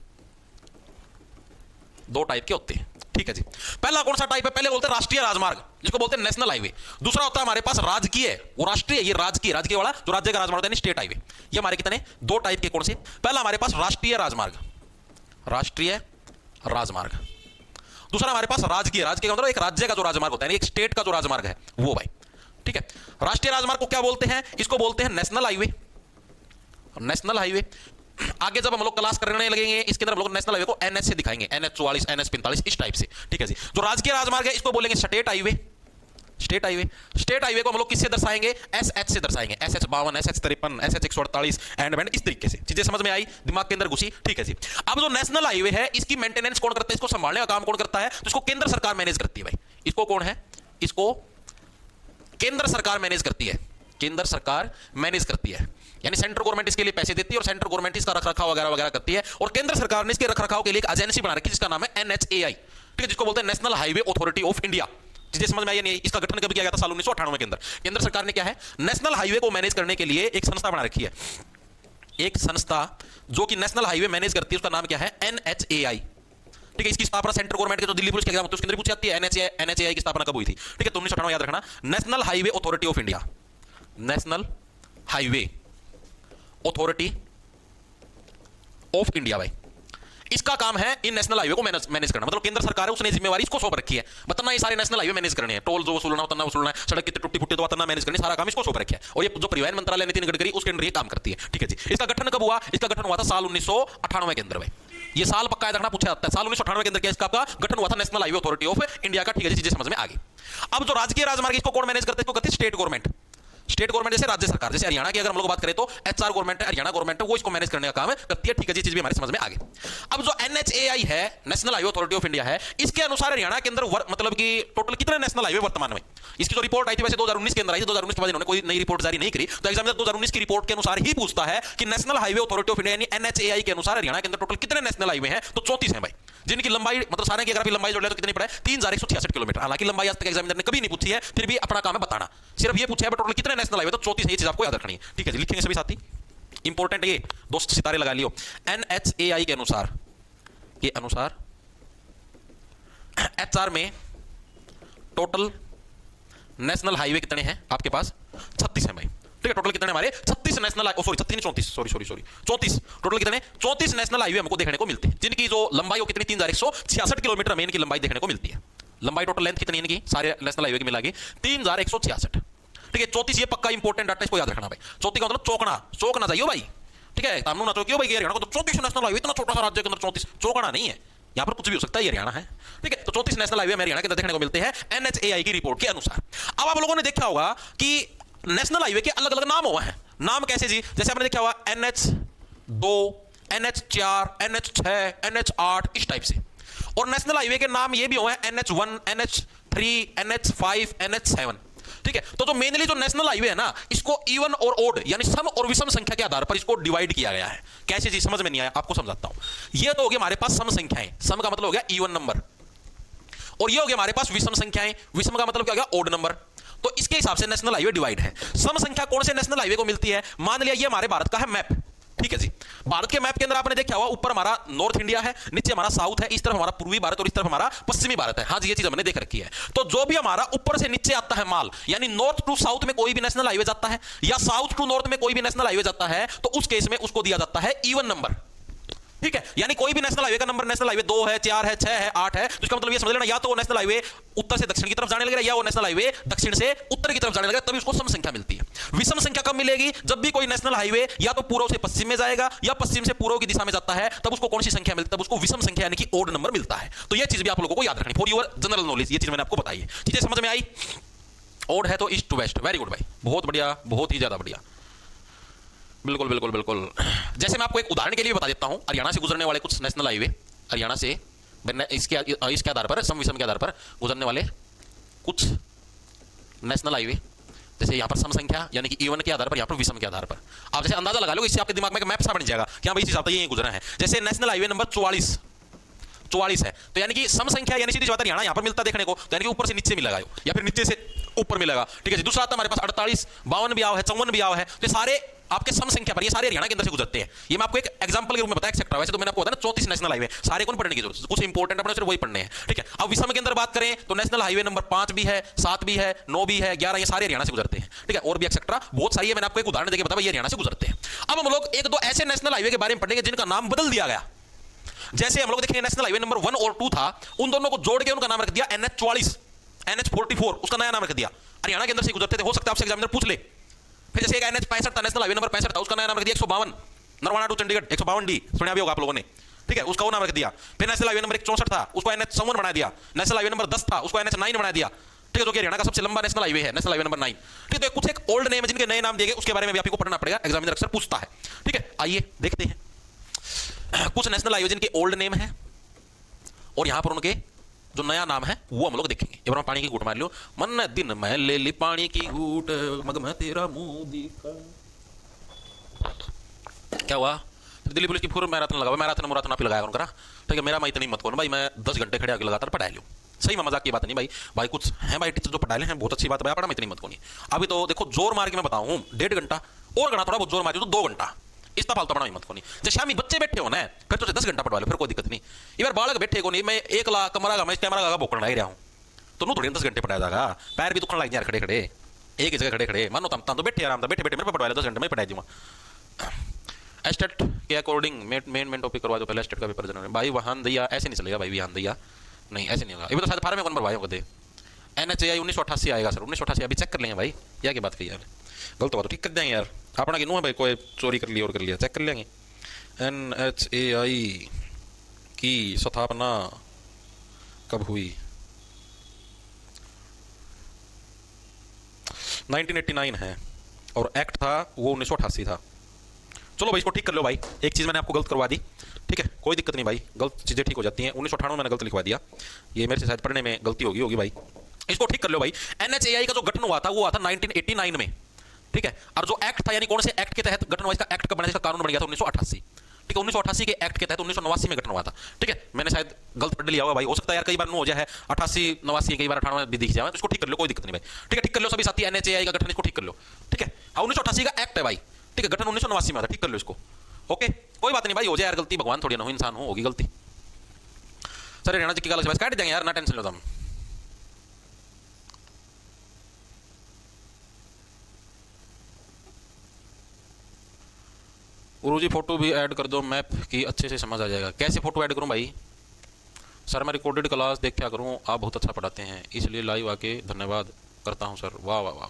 A: 2 टाइप के होते हैं, ठीक है जी। पहला कौन सा टाइप है? पहले बोलते हैं राष्ट्रीय राजमार्ग, जिसको बोलते हैं नेशनल हाईवे। दूसरा होता है हमारे पास राजकीय, वो राष्ट्रीय, ये राजकीय वाला जो राज्य का राजमार्ग होता है, स्टेट हाईवे। ये हमारे कितने 2 टाइप के कौन से? पहला हमारे पास राष्ट्रीय राजमार्ग, राष्ट्रीय राजमार्ग। दूसरा हमारे पास राजकीय, राजकीय का मतलब एक राज्य का जो राजमार्ग होता है, एक स्टेट का जो राजमार्ग है वो भाई, ठीक है। राष्ट्रीय राजमार्ग को क्या बोलते हैं? इसको बोलते हैं नेशनल हाईवे, नेशनल हाईवे। आगे जब हम लोग क्लास करने लगेंगे इसके अंदर हम लोग नेशनल हाईवे को एनएच से दिखाएंगे, NH 44, NH 45 इस टाइप से, ठीक है जी। जो राजकीय राजमार्ग है इसको बोलेंगे state highway, state highway. State highway को हम लोग किससे दर्शाएंगे? SH से दर्शाएंगे, SH 52, SH 53, SH 148 एंड इस तरीके से। चीजें समझ में आई, दिमाग के अंदर घुसी, ठीक है जी। अब जो नेशनल हाईवे है इसकी मेंटेनेंस कौन करता है? इसको संभालने का काम कौन करता है? तो इसको केंद्र सरकार मैनेज करती है भाई। इसको कौन है? इसको केंद्र सरकार मैनेज करती है, केंद्र सरकार मैनेज करती है, यानी सेंट्रल गवर्नमेंट इसके लिए पैसे देती है और सेंट्रल गवर्नमेंट इसका रखरखाव वगैरह वगैरह करती है। और केंद्र सरकार ने इसके रखरखाव के लिए एक एजेंसी बना रखी है जिसका नाम है NHAI, ठीक है, जिसको बोलते हैं national highway authority of India. चीजें समझ में आई नहीं? इसका गठन कब किया गया था? साल 1998 के अंदर केंद्र सरकार ने क्या है, नेशनल हाईवे को मैनेज करने के लिए एक संस्था बना रखी है, एक संस्था जो कि नेशनल हाईवे मैनेज करती है, उसका नाम क्या है? NHAI, ठीक है। इसकी स्थापना सेंट्रल गवर्नमेंट के जो दिल्ली पुलिस के एग्जाम होते हैं उसके अंदर पूछी जाती है NHAI की स्थापना कब हुई थी, ठीक है, तो 1998 याद रखना। National highway authority of India, national highway authority of India भाई, इसका काम है इन नेशनल हाईवे को मैनेज करना। मतलब केंद्र सरकार है उसने जिम्मेवारी इसको सौंप रखी है, बताना ये सारे नेशनल हाईवे मैनेज करने हैं, टोल जो वसूलना उतना वसूलना है, सड़क कितनी टूटी फुटी तो उतना मैनेज करने, सारा काम इसको सौंप रखा है। और ये जो परिवहन मंत्रालय नितिन गडकरी उसके अंदर ये काम करती है, ठीक है जी। इसका गठन कब हुआ? इसका गठन हुआ था साल 1998 के अंदर भाई। ये साल पक्का याद रखना, पूछा जाता है। साल 1998 के अंदर क्या इसका गठन हुआ था? National highway authority of India का, ठीक है जी। चीजें समझ में आ गई। अब जो राजकीय राजमार्ग इसको कौन मैनेज करते हैं? इसको कहते हैं स्टेट गवर्नमेंट। स्टेट गवर्नमेंट जैसे राज्य सरकार, जैसे हरियाणा की अगर हम लोग बात करें तो HR गवर्नमेंट है, हरियाणा गवर्नमेंट है, वो इसको मैनेज करने का काम करती है, ठीक है जी। चीज भी हमारे समझ में आ गई। अब जो NHAI है, national highway authority of India है, इसके अनुसार हरियाणा के अंदर मतलब कि टोटल कितने नेशनल हाईवे वर्तमान में? इसकी जो रिपोर्ट आई थी वैसे 2019 के अंदर आई थी, 2019 के बाद इन्होंने कोई नई रिपोर्ट जारी नहीं करी, तो एग्जामिनर 2019 की रिपोर्ट के अनुसार ही पूछता है कि national highway authority of India यानी NHAI के अनुसार हरियाणा के अंदर टोटल कितने नेशनल हाईवे हैं? तो 34 हैं भाई, जिनकी लंबाई मतलब सारे की अगर लंबाई जोड़ ले तो कितनी पड़े? 3166 किलोमीटर। हालांकि लंबाई आज तक एग्जामिनर ने कभी नहीं पूछी है, फिर भी अपना काम है बताना, सिर्फ ये पूछा है टोटल कितने नेशनल हाईवे, तो 34 है। ये चीज आपको याद रखनी है, ठीक है जी। लिखेंगे सभी साथी, इंपॉर्टेंट है ये, दोस्त सितारे लगा लियो। NHAI के अनुसार, के अनुसार HR में टोटल नेशनल हाईवे कितने हैं आपके पास? 36 हैं भाई, ठीक है। टोटल कितने हमारे? 36 नेशनल, सॉरी 36 34, सॉरी 34, टोटल कितने? 34 नेशनल हाईवे हमको देखने को मिलते हैं, जिनकी जो लंबाई हो कितनी? 3166 किलोमीटर में इनकी लंबाई देखने को मिलती है। लंबाई टोटल लेंथ कितनी इनकी सारे नेशनल हाईवे की मिला के? 3166, ठीक है। 34 ये पक्का इंपॉर्टेंट डाटा, इसको याद रखना भाई। 34 का मतलब चौकना, चौक ना जाइयो भाई, ठीक है, तामनू ना चौकियो भाई। हरियाणा को तो 34 नेशनल हाईवे, इतना छोटा सा राज्य के अंदर 34, चौकना नहीं है, यहां पर कुछ भी हो सकता है, ये हरियाणा है, ठीक है। तो 34 नेशनल हाईवे हरियाणा के अंदर देखने को मिलते हैं NHAI की रिपोर्ट के अनुसार। अब आप लोगों ने देखा होगा कि नेशनल हाईवे के अलग अलग नाम हुए हैं। नाम कैसे जी? जैसे आपने देखा होगा NH2, NH4, NH6, NH8 इस टाइप से। और नेशनल हाईवे के नाम ये भी हुए हैं NH1, NH3, NH5, NH7, ठीक है। तो जो मेनली जो नेशनल हाईवे है ना, इसको इवन और ओड यानी सम और विषम संख्या के आधार पर इसको डिवाइड किया गया है। कैसे जी? समझ में नहीं आया, आपको समझाता हूं। ये तो हो गया हमारे पास सम संख्याएं, सम का मतलब हो गया इवन नंबर, और ये हो गया हमारे पास विषम संख्याएं, विषम का मतलब क्या हो गया? Odd number. तो इसके हिसाब से नेशनल हाईवे डिवाइड है। सम संख्या कौन से नेशनल हाईवे को मिलती है? मान लिया ये हमारे भारत का है मैप, ठीक है जी। भारत के मैप के अंदर आपने देखा हुआ ऊपर हमारा नॉर्थ इंडिया है, नीचे हमारा साउथ है, इस तरफ हमारा पूर्वी भारत और इस तरफ हमारा पश्चिमी भारत है। हाँ जी, ये चीज हमने देख रखी है। तो जो भी हमारा ऊपर से नीचे आता है माल, यानी नॉर्थ टू साउथ में कोई भी नेशनल हाईवे जाता है या साउथ टू नॉर्थ में कोई भी नेशनल हाईवे जाता है, तो उस केस में उसको दिया जाता है इवन नंबर, ठीक है। यानी कोई भी नेशनल हाईवे का नंबर, नेशनल हाईवे 2 है, 4 है, 6 है, 8 है, तो इसका मतलब ये समझ लेना या तो वो नेशनल हाईवे उत्तर से दक्षिण की तरफ जाने लगेगा या वो नेशनल हाईवे दक्षिण से उत्तर की तरफ जाने लगेगा, तभी उसको सम संख्या मिलती है। विषम संख्या कब मिलेगी? जब भी कोई नेशनल हाईवे या तो पूर्व से पश्चिम में जाएगा या पश्चिम से पूर्व की दिशा में जाता है, तब उसको कौन सी संख्या मिलती है? तब उसको विषम संख्या यानी कि ओड नंबर मिलता है। तो ये चीज भी आप लोगों को याद रखनी, फॉर योर जनरल नॉलेज, ये चीज मैंने आपको बताई है। चीजें समझ में आई? ओड है तो east to west, very good भाई, बहुत बढ़िया, बहुत ही ज्यादा बढ़िया, बिल्कुल बिल्कुल बिल्कुल। जैसे मैं आपको एक उदाहरण के लिए बता देता हूं, हरियाणा से गुजरने वाले कुछ नेशनल हाईवे, हरियाणा से इसके आधार पर, सम विषम के आधार पर गुजरने वाले कुछ नेशनल हाईवे, जैसे यहां पर सम संख्या यानी कि इवन के आधार पर, यहां पर विषम के आधार पर। आप जैसे अंदाजा लगा लो, इससे आपके दिमाग में एक मैप सा बन जाएगा कि हां भाई इस हिसाब से ये गुजरा है। जैसे नेशनल हाईवे नंबर 44 है, तो यानी कि सम संख्या यानी सीधी बात हरियाणा यहां पर मिलता देखने को, तो यानी कि ऊपर से नीचे मिलेगा या फिर नीचे से ऊपर मिलेगा, ठीक है जी। दूसरा आता हमारे पास 48, 52 भी आव है, 54 भी आव है, तो सारे आपके सम संख्या पर, ये सारे हरियाणा के अंदर से गुजरते हैं। ये मैं आपको एक एग्जांपल के रूप में बताया एक्सेट्रा। वैसे तो मैंने आपको बताया ना 34 नेशनल हाईवे, सारे कौन पढ़ने की जरूरत है, कुछ इंपॉर्टेंट अपने सिर्फ वही पढ़ने हैं, ठीक है। अब विषम के अंदर बात करें तो नेशनल हाईवे नंबर 5 भी है, 7 भी है, 9 भी है, 11, ये सारे हरियाणा से गुजरते हैं, ठीक है। और भी एक्सेट्रा बहुत सारी है, मैंने आपको एक उदाहरण देकर बताया ये हरियाणा से गुजरते हैं। अब हम लोग एक दो ऐसे नेशनल हाईवे के बारे में पढ़ेंगे जिनका नाम बदल दिया गया। जैसे हम लोग देखेंगे नेशनल हाईवे नंबर 1 और 2 था, उन दोनों को जोड़ के उनका नाम रख दिया NH44, NH44, उसका नया नाम रख दिया। हरियाणा के अंदर से गुजरते थे, हो सकता है आपसे एग्जामिनर पूछ ले। फिर जैसे एक NH65 था, नेशनल हाईवे नंबर 65 था, उसका नया नाम रख दिया 152, नरवाना टू चंडीगढ़ 152D, सुना भी होगा आप लोगों ने, ठीक है, उसका वो नाम रख दिया। फिर नेशनल हाईवे नंबर 164 था, उसको NH57 बना दिया। नेशनल हाईवे नंबर 10 था, उसको NH9 बना दिया, ठीक है, जो कि हरियाणा का सबसे लंबा नेशनल हाईवे है, नेशनल हाईवे नंबर 9, ठीक है। तो कुछ एक ओल्ड नेम है जिनके नए नाम दिए गए, उसके बारे में भी आपको पढ़ना पड़ेगा, एग्जामिनर अक्सर पूछता है, ठीक है। आइए देखते हैं कुछ नेशनल हाईवे जिनके ओल्ड नेम है और यहां पर उनके जो नया नाम है वो हम लोग देखेंगे। एक बार पानी की घूंट मार लो, मन दिन में ले ली पानी की घूंट, मग में तेरा मुंह दिखा। क्या हुआ? दिल्ली पुलिस की पूर्व मैराथन लगा, मैराथन आप लगाया करा, ठीक है। मेरा मैं इतनी मत करो भाई, मैं 10 घंटे खड़े आके लगातार पढ़ा लूँ, सही में, मजाक की बात नहीं भाई। भाई कुछ है भाई टीचर जो पढ़ा ले हैं, बहुत अच्छी बात है, पढ़ा मैं इतनी मत को नहीं। अभी तो देखो जोर मार के मैं बताऊँ 1.5 घंटा और गणा, थोड़ा बहुत जोर मारी तो 2 घंटा, इस फालतू पढ़ा मत को नहीं। जैसे शामी बच्चे बैठे हो ना, फिर तो 10 घंटा पढ़वा लो, फिर कोई दिक्कत नहीं। इधर बालक बैठे को नहीं, मैं एक लाख कमरा का, मैं कैमरा का भोकड़ लगा रहा हूँ, तो थोड़ी 10 घंटे पढ़ाया जाएगा, पैर भी दुखने लग यार खड़े खड़े एक ही जगह खड़े खड़े, मानो तम तो बैठे आराम से, बैठे बैठे मेरे पढ़वा लो, 10 घंटे में पढ़ा दूंगा। एस्टेट के अकॉर्डिंग मेन टॉपिक करवा दो पहले, एस्टेट का पेपर जनरल भाई, वहां दिया ऐसे नहीं चलेगा भाई, विहान दिया नहीं, ऐसे नहीं होगा। ये तो शायद फार्म में कौन भरवाए होगा, NHAI 1988 आएगा सर, 1988 अभी चेक कर लेंगे भाई, या की बात कही यार, गलत हुआ तो ठीक कर देंगे यार, अपना कि नो है भाई, कोई चोरी कर लिया और कर लिया, चेक कर लेंगे। NHAI की स्थापना कब हुई? 1989 है, और एक्ट था वो 1988 था। चलो भाई इसको ठीक कर लो भाई, एक चीज़ मैंने आपको गलत करवा दी, ठीक है, कोई दिक्कत नहीं भाई, गलत चीज़ें ठीक हो जाती हैं। 1998 मैंने गलत लिखवा दिया, ये मेरे से शायद पढ़ने में गलती होगी भाई, इसको ठीक कर लो भाई। NHAI का जो गठन हुआ था वो हुआ था 1989 में, ठीक है। और जो एक्ट था यानी कौन से एक्ट के तहत गठन हुआ, इसका एक्ट कब बना, इसका कानून बन गया था 1988, ठीक है। 1988 के एक्ट के तहत 1989 में गठन हुआ था, ठीक है। मैंने शायद गलत पढ़ लिया होगा भाई, हो सकता है यार कई बार नो हो जाए, 88 89 कई बार 98 भी दिख जाए, तो इसको ठीक कर लो, कोई दिक्कत नहीं भाई, ठीक है। ठीक कर लो सभी साथी, NHAI का गठन इसको ठीक कर लो, ठीक है। 1988 का एक्ट है भाई, ठीक है, गठन 1989 में था, ठीक कर लो इसको, ओके, कोई बात नहीं भाई, हो जाए यार गलती, भगवान थोड़ी ना हो, इंसान हो, होगी गलती। सर हरियाणा जी की गलत से काट देंगे यार, ना टेंशन लो तुम। गुरुजी फोटो भी ऐड कर दो मैप की, अच्छे से समझ आ जाएगा। कैसे फोटो ऐड करूं भाई? सर मैं रिकॉर्डेड क्लास देखा करूं, आप बहुत अच्छा पढ़ाते हैं, इसलिए लाइव आके धन्यवाद करता हूं सर, वाह वाह वाह।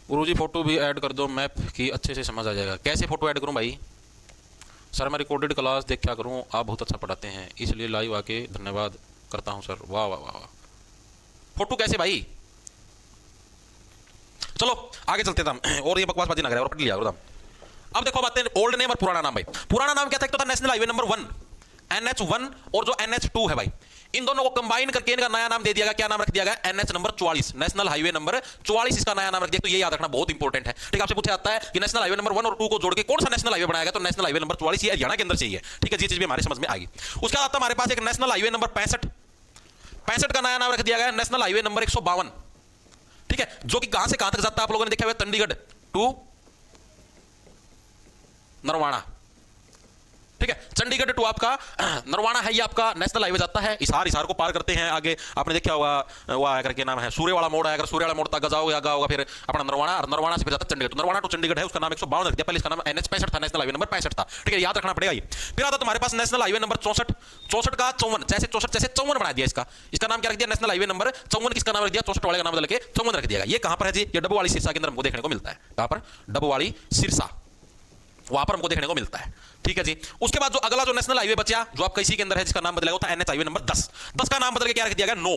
A: गुरुजी फोटो भी ऐड कर दो मैप की, अच्छे से समझ आ जाएगा। कैसे फोटो ऐड करूं भाई? सर मैं रिकॉर्डेड क्लास देखा करूं, आप बहुत अच्छा पढ़ाते हैं, इसलिए लाइव आके धन्यवाद करता हूं सर, वाह वाह वाह। फोटो कैसे भाई? चलो आगे चलते थे, और ये बकवासबाजी ना करें और पढ़ लिया एकदम। अब देखो बातें ओल्ड नेम और पुराना नाम भाई। पुराना नाम क्या था? एक तो था नेशनल हाईवे नंबर 1 NH1 और जो NH2 है भाई, इन दोनों को कंबाइन करके इनका नया नाम दे दिया गया, क्या नाम रख दिया गया? NH number 44, national highway number 44 इसका नया नाम रख दिया। तो ये याद रखना बहुत इंपॉर्टेंट है। ठीक है, आपसे पूछा जाता है कि नेशनल हाईवे नंबर 1 और 2 को जोड़ के कौन सा नेशनल हाईवे बनाया गया, तो नेशनल हाईवे नंबर 44 ये हरियाणा के अंदर चाहिए। ठीक है, ये चीज भी हमारे समझ में आ गई। उसके बाद आता हमारे पास एक नेशनल हाईवे नंबर 65 का नया नाम रख दिया गया नेशनल हाईवे नंबर 152। ठीक है, जो कि कहां से कहां तक जाता है आप लोगों ने देखा हुआ, चंडीगढ़ टू नरवाना। ठीक है, चंडीगढ़ टू आपका नरवाना है, ये आपका नेशनल हाईवे जाता है। हिसार को पार करते हैं आगे, आपने देखा होगा वो आया करके नाम है सूर्यवाला मोड़ आया, अगर सूर्यवाला मोड़ तक जाओगे आगा होगा फिर अपना नरवाना, और नरवाना से फिर जाता है चंडीगढ़। तो नरवाना टू चंडीगढ़ है, उसका नाम 152 रख दिया, पहले इसका नाम एनएच 65 था, नेशनल हाईवे नंबर 65 था। ठीक है, याद रखना पड़ेगा ये। फिर आता तुम्हारे पास नेशनल हाईवे नंबर 64 का 54, जैसे 54 बना दिया इसका नाम क्या रख दिया? नेशनल हाईवे नंबर 54, किसका नाम रख दिया? 64 वाले का नाम बदल के 54 रख दिया। ये कहां पर है जी? ये डबवाली सिरसा के अंदर हमको देखने को मिलता है। कहां पर? डबवाली सिरसा, वहां पर हमको देखने को मिलता है। ठीक है जी। उसके बाद जो अगला जो नेशनल हाईवे बचा, जो आपका इसी के अंदर है, जिसका नाम बदला था एनएच हाईवे नंबर 10 का नाम बदल के क्या रख दिया गया? 9,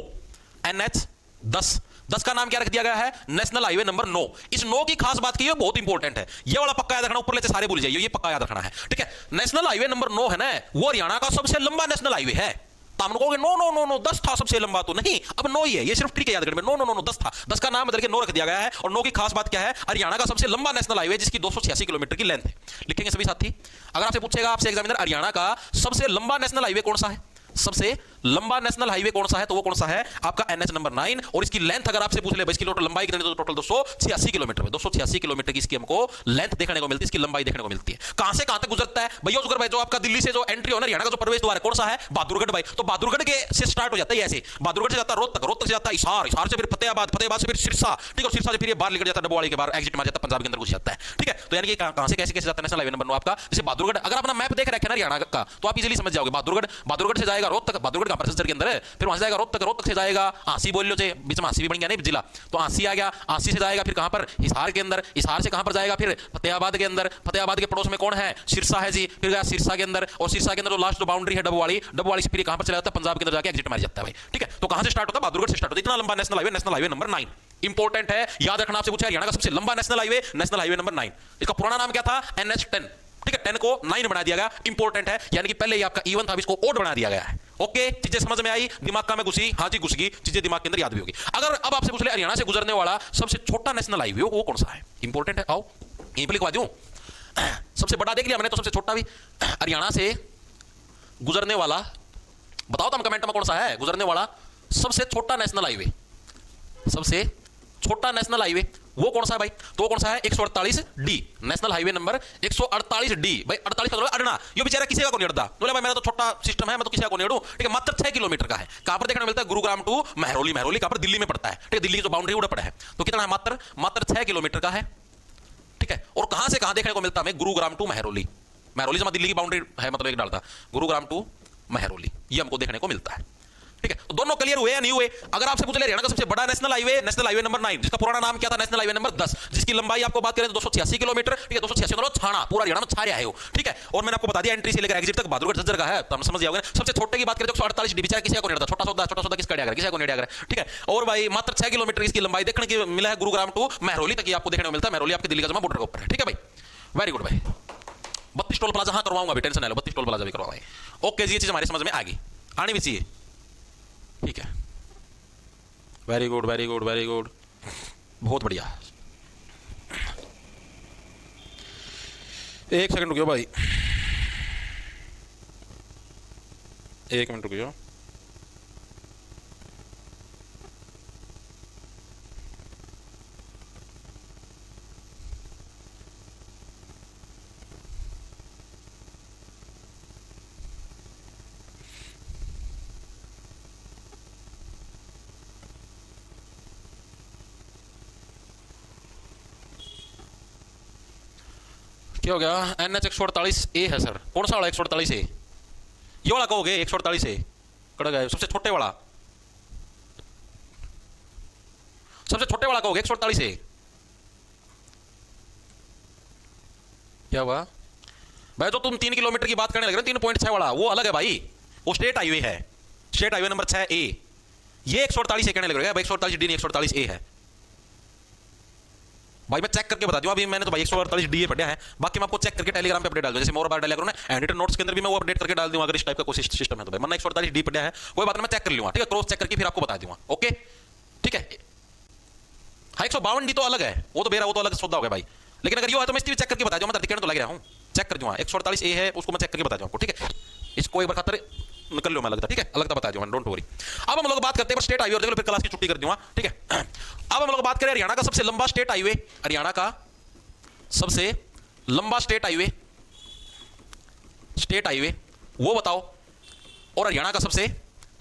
A: एनएच 10 का नाम क्या रख दिया गया है? National highway number 9। इस 9 की खास बात की है, बहुत इंपॉर्टेंट है, ये वाला पक्का याद रखना, ऊपर लेते सारे भूल जाइए, ये पक्का याद रखना है। ठीक है, नेशनल हाईवे नंबर 9 है ना, वो हरियाणा का सबसे लंबा नेशनल हाईवे है। तो हम कहोगे नो 10 था सबसे लंबा, तो नहीं, अब 9 ही है, ये सिर्फ ट्रिक है याद करने में। नो 10 था, 10 का नाम बदल के 9 रख दिया गया है। और 9 की खास बात क्या है? हरियाणा का सबसे लंबा नेशनल हाईवे, जिसकी 286 किलोमीटर की लेंथ है। लिखेंगे सभी साथी। अगर आपसे पूछेगा आपसे एग्जामिनर, हरियाणा का सबसे लंबा नेशनल हाईवे कौन सा है, सबसे लंबा नेशनल हाईवे कौन सा है, तो वो कौन सा है? आपका एनएच नंबर 9। और इसकी लेंथ अगर आपसे पूछ ले इसकी टोटल लंबाई कितनी, तो टोटल 286 किलोमीटर है। 286 किलोमीटर की इसकी हमको लेंथ देखने को मिलती है, इसकी लंबाई देखने को मिलती है। कहां से कहां तक गुजरता है भैया जुगर भाई? जो आपका दिल्ली से जो एंट्री हो ना, हरियाणा का जो प्रवेश द्वार है कौन सा है? बहादुरगढ़ भाई। तो बहादुरगढ़ के से स्टार्ट हो जाता है ऐसे, बहादुरगढ़ से जाता है रोहतक, रोहतक से जाता है हिसार से फिर फतेहाबाद, फतेहाबाद से फिर सिरसा। ठीक है, सिरसा से फिर ये बाहर निकल जाता है, डबवाली के बाहर एग्जिट मार जाता है, पंजाब के अंदर घुस जाता है। ठीक है, तो यानी कि कहां से कैसे जाता है नेशनल हाईवे नंबर 9 आपका? जैसे बहादुरगढ़, अगर अपना मैप देख रखे ना हरियाणा का, तो आप इजीली समझ जाओगे। बहादुरगढ़ से जाएगा रोहतक, बहादुरगढ़ का पैसेंजर के अंदर है, फिर वहां से जाएगा रोहतक से जाएगा आंसी, बोल लो, बीच में आंसी भी बन गया नहीं जिला, तो आंसी आ गया, आंसी से जाएगा फिर कहां पर? हिसार के अंदर, हिसार से कहां पर जाएगा? फिर फतेहाबाद के अंदर, फतेहाबाद के पड़ोस में कौन है? सिरसा है जी, फिर गया सिरसा के अंदर, और सिरसा के अंदर जो लास्ट जो बाउंड्री है डबवाली से फिर कहां पर चला जाता है? पंजाब के अंदर जाके एग्जिट मार जाता है भाई। ठीक है, तो कहां से स्टार्ट होता है? बहादुरगढ़ से स्टार्ट होता है। इतना लंबा नेशनल हाईवे नंबर 9 इंपॉर्टेंट है, याद रखना। आपसे पूछा हरियाणा का सबसे लंबा नेशनल हाईवे नंबर 9, इसका पुराना नाम क्या था? एनएच 10। ठीक है, 10 को 9 बना दिया गया, इंपॉर्टेंट है, यानी कि पहले ये आपका इवन था, अब इसको ओड बना दिया गया है। ओके, चीजें समझ में आई, दिमाग का में घुसी? हाँ जी घुस गई, चीजें दिमाग के अंदर याद भी होगी। अगर अब आपसे पूछ ले हरियाणा से गुजरने वाला सबसे छोटा नेशनल हाईवे वो कौन सा है? इंपॉर्टेंट है, आओ यहीं पर लिखवा दूं। सबसे बड़ा देख लिया मैंने, तो सबसे छोटा भी हरियाणा से गुजरने वाला बताओ तो हम कमेंट में कौन सा है गुजरने वाला सबसे छोटा नेशनल हाईवे? सबसे छोटा नेशनल हाईवे वो कौन सा है भाई? तो वो कौन सा है? 148 D, national highway number 148 D. भाई 48 का अड़ना, ये बेचारा किसी का को नहीं अड़ता, बोले भाई मेरा तो छोटा सिस्टम है, मैं तो किसी का को नहीं अड़ूं। ठीक है, मात्र 6 किलोमीटर का है। कहां पर देखने को मिलता है? गुरुग्राम टू महरौली कहां पर? दिल्ली में पड़ता है। ठीक है, दिल्ली की जो बाउंड्री उड़ पड़ा है, तो कितना है? मात्र 6 किलोमीटर का है। ठीक है, और कहां से कहां देखने को मिलता है? गुरुग्राम टू महरौली से दिल्ली की बाउंड्री है, मतलब एक डालता गुरुग्राम टू महरौली, ये हमको देखने को मिलता है। ठीक है, तो दोनों क्लियर हुए या नहीं हुए? अगर आपसे पूछ ले हरियाणा का सबसे बड़ा नेशनल हाईवे नंबर 9, जिसका पुराना नाम क्या था? नेशनल हाईवे नंबर 10, जिसकी लंबाई आपको बात करें तो 286 किलोमीटर। ठीक है, 286 मतलब छाना पूरा हरियाणा में छा रहा है वो। ठीक है, और मैंने आपको बता दिया एंट्री से लेकर एग्जिट तक बहादुरगढ़ झज्जर का है, तो हम समझ जाओगे। सबसे छोटे की बात करें तो 148 डी, बेचारा किसी को नहीं अड़ता, छोटा सौदा किसका अड़ेगा? किसी को नहीं अड़ेगा। ठीक है, और भाई मात्र 6 किलोमीटर इसकी लंबाई देखने की मिला है गुरुग्राम टू महरौली तक, आपको देखने को मिलता है। महरौली आपकी दिल्ली का जमा बॉर्डर के ऊपर है। ठीक है भाई, वेरी गुड भाई। 32 टोल प्लाजा हाँ करवाऊंगा अभी, टेंशन ना लो, 32 टोल प्लाजा भी करवाऊंगा। ओके जी, ये चीज हमारी समझ में आ गई, आनी भी चाहिए। ठीक है, वेरी गुड बहुत बढ़िया। एक सेकंड रुकियो भाई, 1 मिनट रुकियो। क्या हो गया? NH 148A है सर। कौन सा वाला 148A? ये वाला कहोगे 148A कड़ गए, सबसे छोटे वाला, सबसे छोटे वाला कहोगे 148A। क्या हुआ भाई? जो तुम 3 किलोमीटर की बात करने लग रहे हो 3.6 वाला, वो अलग है भाई, वो स्टेट हाईवे है, स्टेट हाईवे नंबर 6A। ये 148A कहने लग रहे हैं भाई, 148D नहीं 148A है। भाई मैं चेक करके बता दूं, अभी मैंने तो भाई 148 डीए पढ़ा है, बाकी मैं आपको चेक करके टेलीग्राम पे अपडेट डाल दूं, जैसे मोर बार डाला करूं ना एडिटर नोट्स के अंदर भी मैं वो अपडेट करके डाल दूं, अगर इस टाइप का कोई सिस्टम है तो भाई। मैंने 148 डी पढ़ा है, कोई बात नहीं, मैं चेक कर लूंगा, ठीक है, क्रॉस चेक करके फिर आपको बता दूंगा। ओके ठीक है। हाँ 152 डी तो अलग है, वो तो मेरा वो तो अलग सौदा हो गया भाई, लेकिन अगर ये है तो मैं इसकी चेक करके बता दूंगा, मैं दिखाने तो लग रहा हूं, चेक कर दूंगा। 148 ए है, उसको मैं चेक करके बता दूंगा, ठीक है, इसको एक बार खातर निकल लो मैं लगता, ठीक है, अलग बता दूंगा, डोंट वरी। अब हम लोग बात करते हैं स्टेट हाईवे, और देख लो फिर क्लास की छुट्टी कर दूंगा, ठीक है। अब हम लोग बात करें हरियाणा का सबसे लंबा स्टेट हाईवे, हरियाणा का सबसे लंबा स्टेट हाईवे वो बताओ, और हरियाणा का सबसे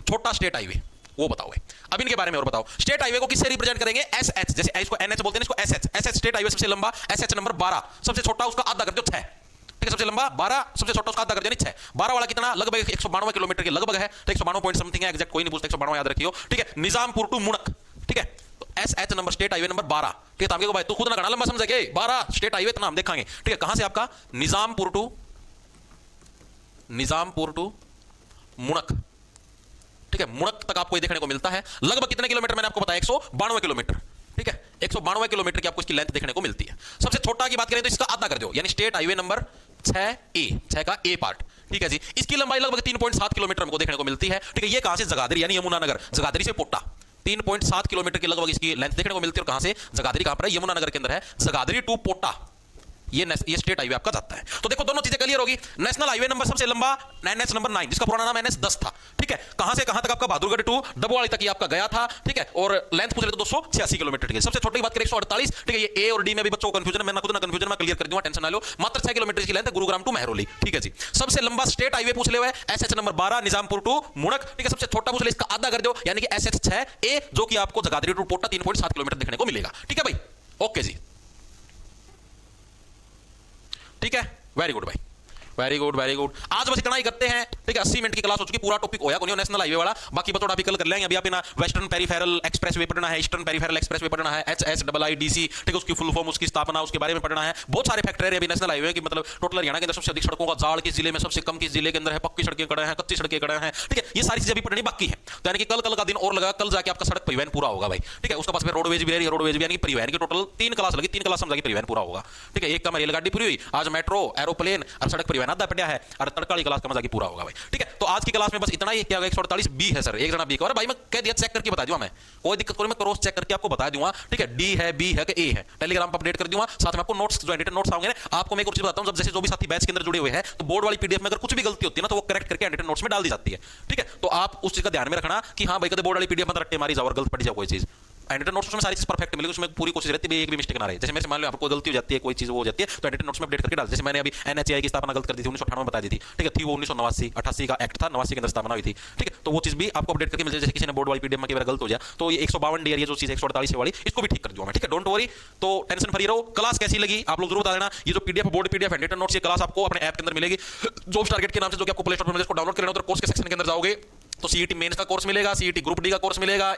A: छोटा स्टेट हाईवे वो बताओ। अब इनके बारे में और बताओ। स्टेट हाईवे को किससे रिप्रेजेंट करेंगे? एसएच, जैसे इसको एनएच बोलते हैं, इसको एसएच। एसएच स्टेट हाईवे सबसे लंबा, एसएच नंबर 12, सबसे छोटा उसका आधा कर दो 6, ठीक है, सबसे लंबा 12, सबसे छोटा उसका आधा कर दो 6। 12 वाला कितना? लगभग 192 किलोमीटर के लगभग है, तो 192 पॉइंट समथिंग है, एग्जैक्ट कोई नहीं पूछता, 192 याद रखियो, ठीक है। निजामपुर टू मुणक, ठीक है, तो SH number state highway number 12, ठीक है। भाई तू खुद ना गाना लंबा समझे के 12 स्टेट हाईवे इतना हम देखेंगे, ठीक है। कहां से आपका? निजामपुर टू मुणक, ठीक है, मुणक तक आपको देखने को मिलता है। लगभग कितने किलोमीटर मैंने आपको बताया? 192 किलोमीटर, ठीक है, 192 किलोमीटर की आपको इसकी लेंथ देखने को मिलती है। सबसे छोटा की बात करें तो इसका आधा कर दो, यानी स्टेट हाईवे नंबर 6A, 6 का ए पार्ट, ठीक है जी। इसकी लंबाई लगभग 3.7 किलोमीटर हमको देखने को मिलती है, ठीक है। ये कहां से? जगाधरी यानी यमुनानगर, जगाधरी से पोटा 3.7 किलोमीटर की लगभग इसकी लेंथ देखने को मिलती है। और कहां से? जगाधरी कहां पर है? यमुनानगर के अंदर है, जगाधरी टू पोटा ये स्टेट हाईवे आपका जाता है। तो देखो दोनों चीजें क्लियर होगी। नेशनल हाईवे नंबर सबसे लंबा एनएच नंबर 9, जिसका पुराना नाम एनएच 10 था, ठीक है। कहां से कहां तक आपका? बहादुरगढ़ टू डबवाली तक ये आपका गया था, ठीक है। और लेंथ पूछ ले तो 286 किलोमीटर, ठीक है। सबसे छोटे की बात करें 148, ठीक है। ये ए और डी में भी बच्चों को कंफ्यूजन है, मैं खुद ना कंफ्यूजन में क्लियर कर दूंगा, टेंशन ना लो। मात्र 6 किलोमीटर की लेंथ है, गुरुग्राम टू मेहरौली, ठीक है जी। सबसे लंबा स्टेट हाईवे पूछ ले हुआ है एसएच नंबर 12, निजामपुर टू मुणक, ठीक है। सबसे छोटा पूछ ले, इसका आधा कर दो, यानी कि एसएच 6A, जो कि आपको जगाधरी टू पोटा 3.7 किलोमीटर देखने को मिलेगा, ठीक है भाई। ओके जी, ठीक है, वेरी गुड भाई, वेरी गुड वेरी गुड। आज बस इतना ही करते हैं, ठीक है। 80 मिनट की क्लास हो चुकी, पूरा टॉपिक होया कोई नेशनल हाईवे वाला, बाकी बतौड़ अभी कल कर लेंगे। अभी आप ना वेस्टर्न पेरिफेरल एक्सप्रेसवे पढ़ना है, ईस्टर्न पेरिफेरल एक्सप्रेसवे पढ़ना है, HSIIDC, ठीक है, उसकी फुल फॉर्म, उसकी स्थापना, उसके बारे में पढ़ना है। बहुत सारे फैक्टर है अभी नेशनल हाईवे की, मतलब टोटल हरियाणा के अंदर सबसे अधिक सड़कों का जाल किस जिले में, सबसे कम किस जिले के अंदर है, पक्की सड़कें कड़े हैं, कच्ची सड़कें कड़े हैं, ठीक है। ये सारी चीजें अभी पढ़नी बाकी है, तो यानी कि कल का दिन और लगा, कल जाके आपका सड़क परिवहन पूरा होगा भाई, ठीक है। उसके पास फिर रोडवेज भी है, रोडवेज भी यानी परिवहन की टोटल 3 क्लास लगी, 3 क्लास समझा के परिवहन पूरा होगा, ठीक है। एक का रेलगाड़ी पूरी हुई, आज मेट्रो, एरोप्लेन और सड़क परिवहन आधा पढ़ा है, और तड़का क्लास का मजा की पूरा होगा भाई, ठीक है। तो आज की क्लास में बस इतना ही। क्या 148 बी है सर, एक जना बी का, और भाई मैं कह दिया चेक करके बता दूंगा, मैं कोई दिक्कत कोई, मैं क्रॉस चेक करके आपको बता दूंगा, ठीक है। डी है, बी है कि ए है, टेलीग्राम पर अपडेट कर दूंगा। साथ में आपको नोट्स, जो एडिटेड नोट्स आएंगे ना, आपको मैं एक और चीज बताता हूं, जब जैसे जो भी साथी बैच के अंदर जुड़े हुए हैं, तो बोर्ड वाली पीडीएफ में अगर कुछ भी गलती होती है ना, तो वो करेक्ट करके एडिटेड नोट्स में डाल दी जाती है, ठीक है। तो आप उस चीज का ध्यान में रखना कि हाँ भाई कभी बोर्ड वाली पीडीएफ में रट्टे मारी जाओ और गलत पड़ जाए कोई चीज। एडिटेड नोट्स में सारी चीज परफेक्ट मिलेगी, उसमें पूरी कोशिश रहती है एक भी मिस्टेक ना रहे। जैसे मेरे से मान लो आपको गलती हो जाती है, कोई चीज वो हो जाती है, तो एडिटेड नोट्स में अपडेट करके डाल। जैसे मैंने अभी एनएचएआई की स्थापना गलत कर दी थी, 1998 में बता दी थी, ठीक है, थी वो 1989 88 का एक्ट था, 89 के अंदर स्थापना हुई थी, ठीक है। तो वो चीज भी आपको अपडेट करके मिल जाए। जैसे किसी ने बोर्ड वाली पीडीएफ में कई बार गलत हो जाए, तो ये 152 डी, ये जो चीज 148 वाली, इसको भी ठीक कर दूंगा मैं, ठीक है, डोंट वरी। तो टेंशन फ्री रहो। क्लास कैसी लगी आप लोग जरूर बता देना। ये जो PDF, board PDF, edited notes, ये क्लास आपको अपने ऐप के अंदर मिलेगी, जॉब्स टारगेट के नाम से, जो कि आपको प्ले स्टोर पर मिलेगा। इसको डाउनलोड करना है, तो कोर्स के सेक्शन के अंदर जाओगे तो सीईटी मेंस का कोर्स मिलेगा, सीईटी ग्रुप डी का कोर्स मिलेगा,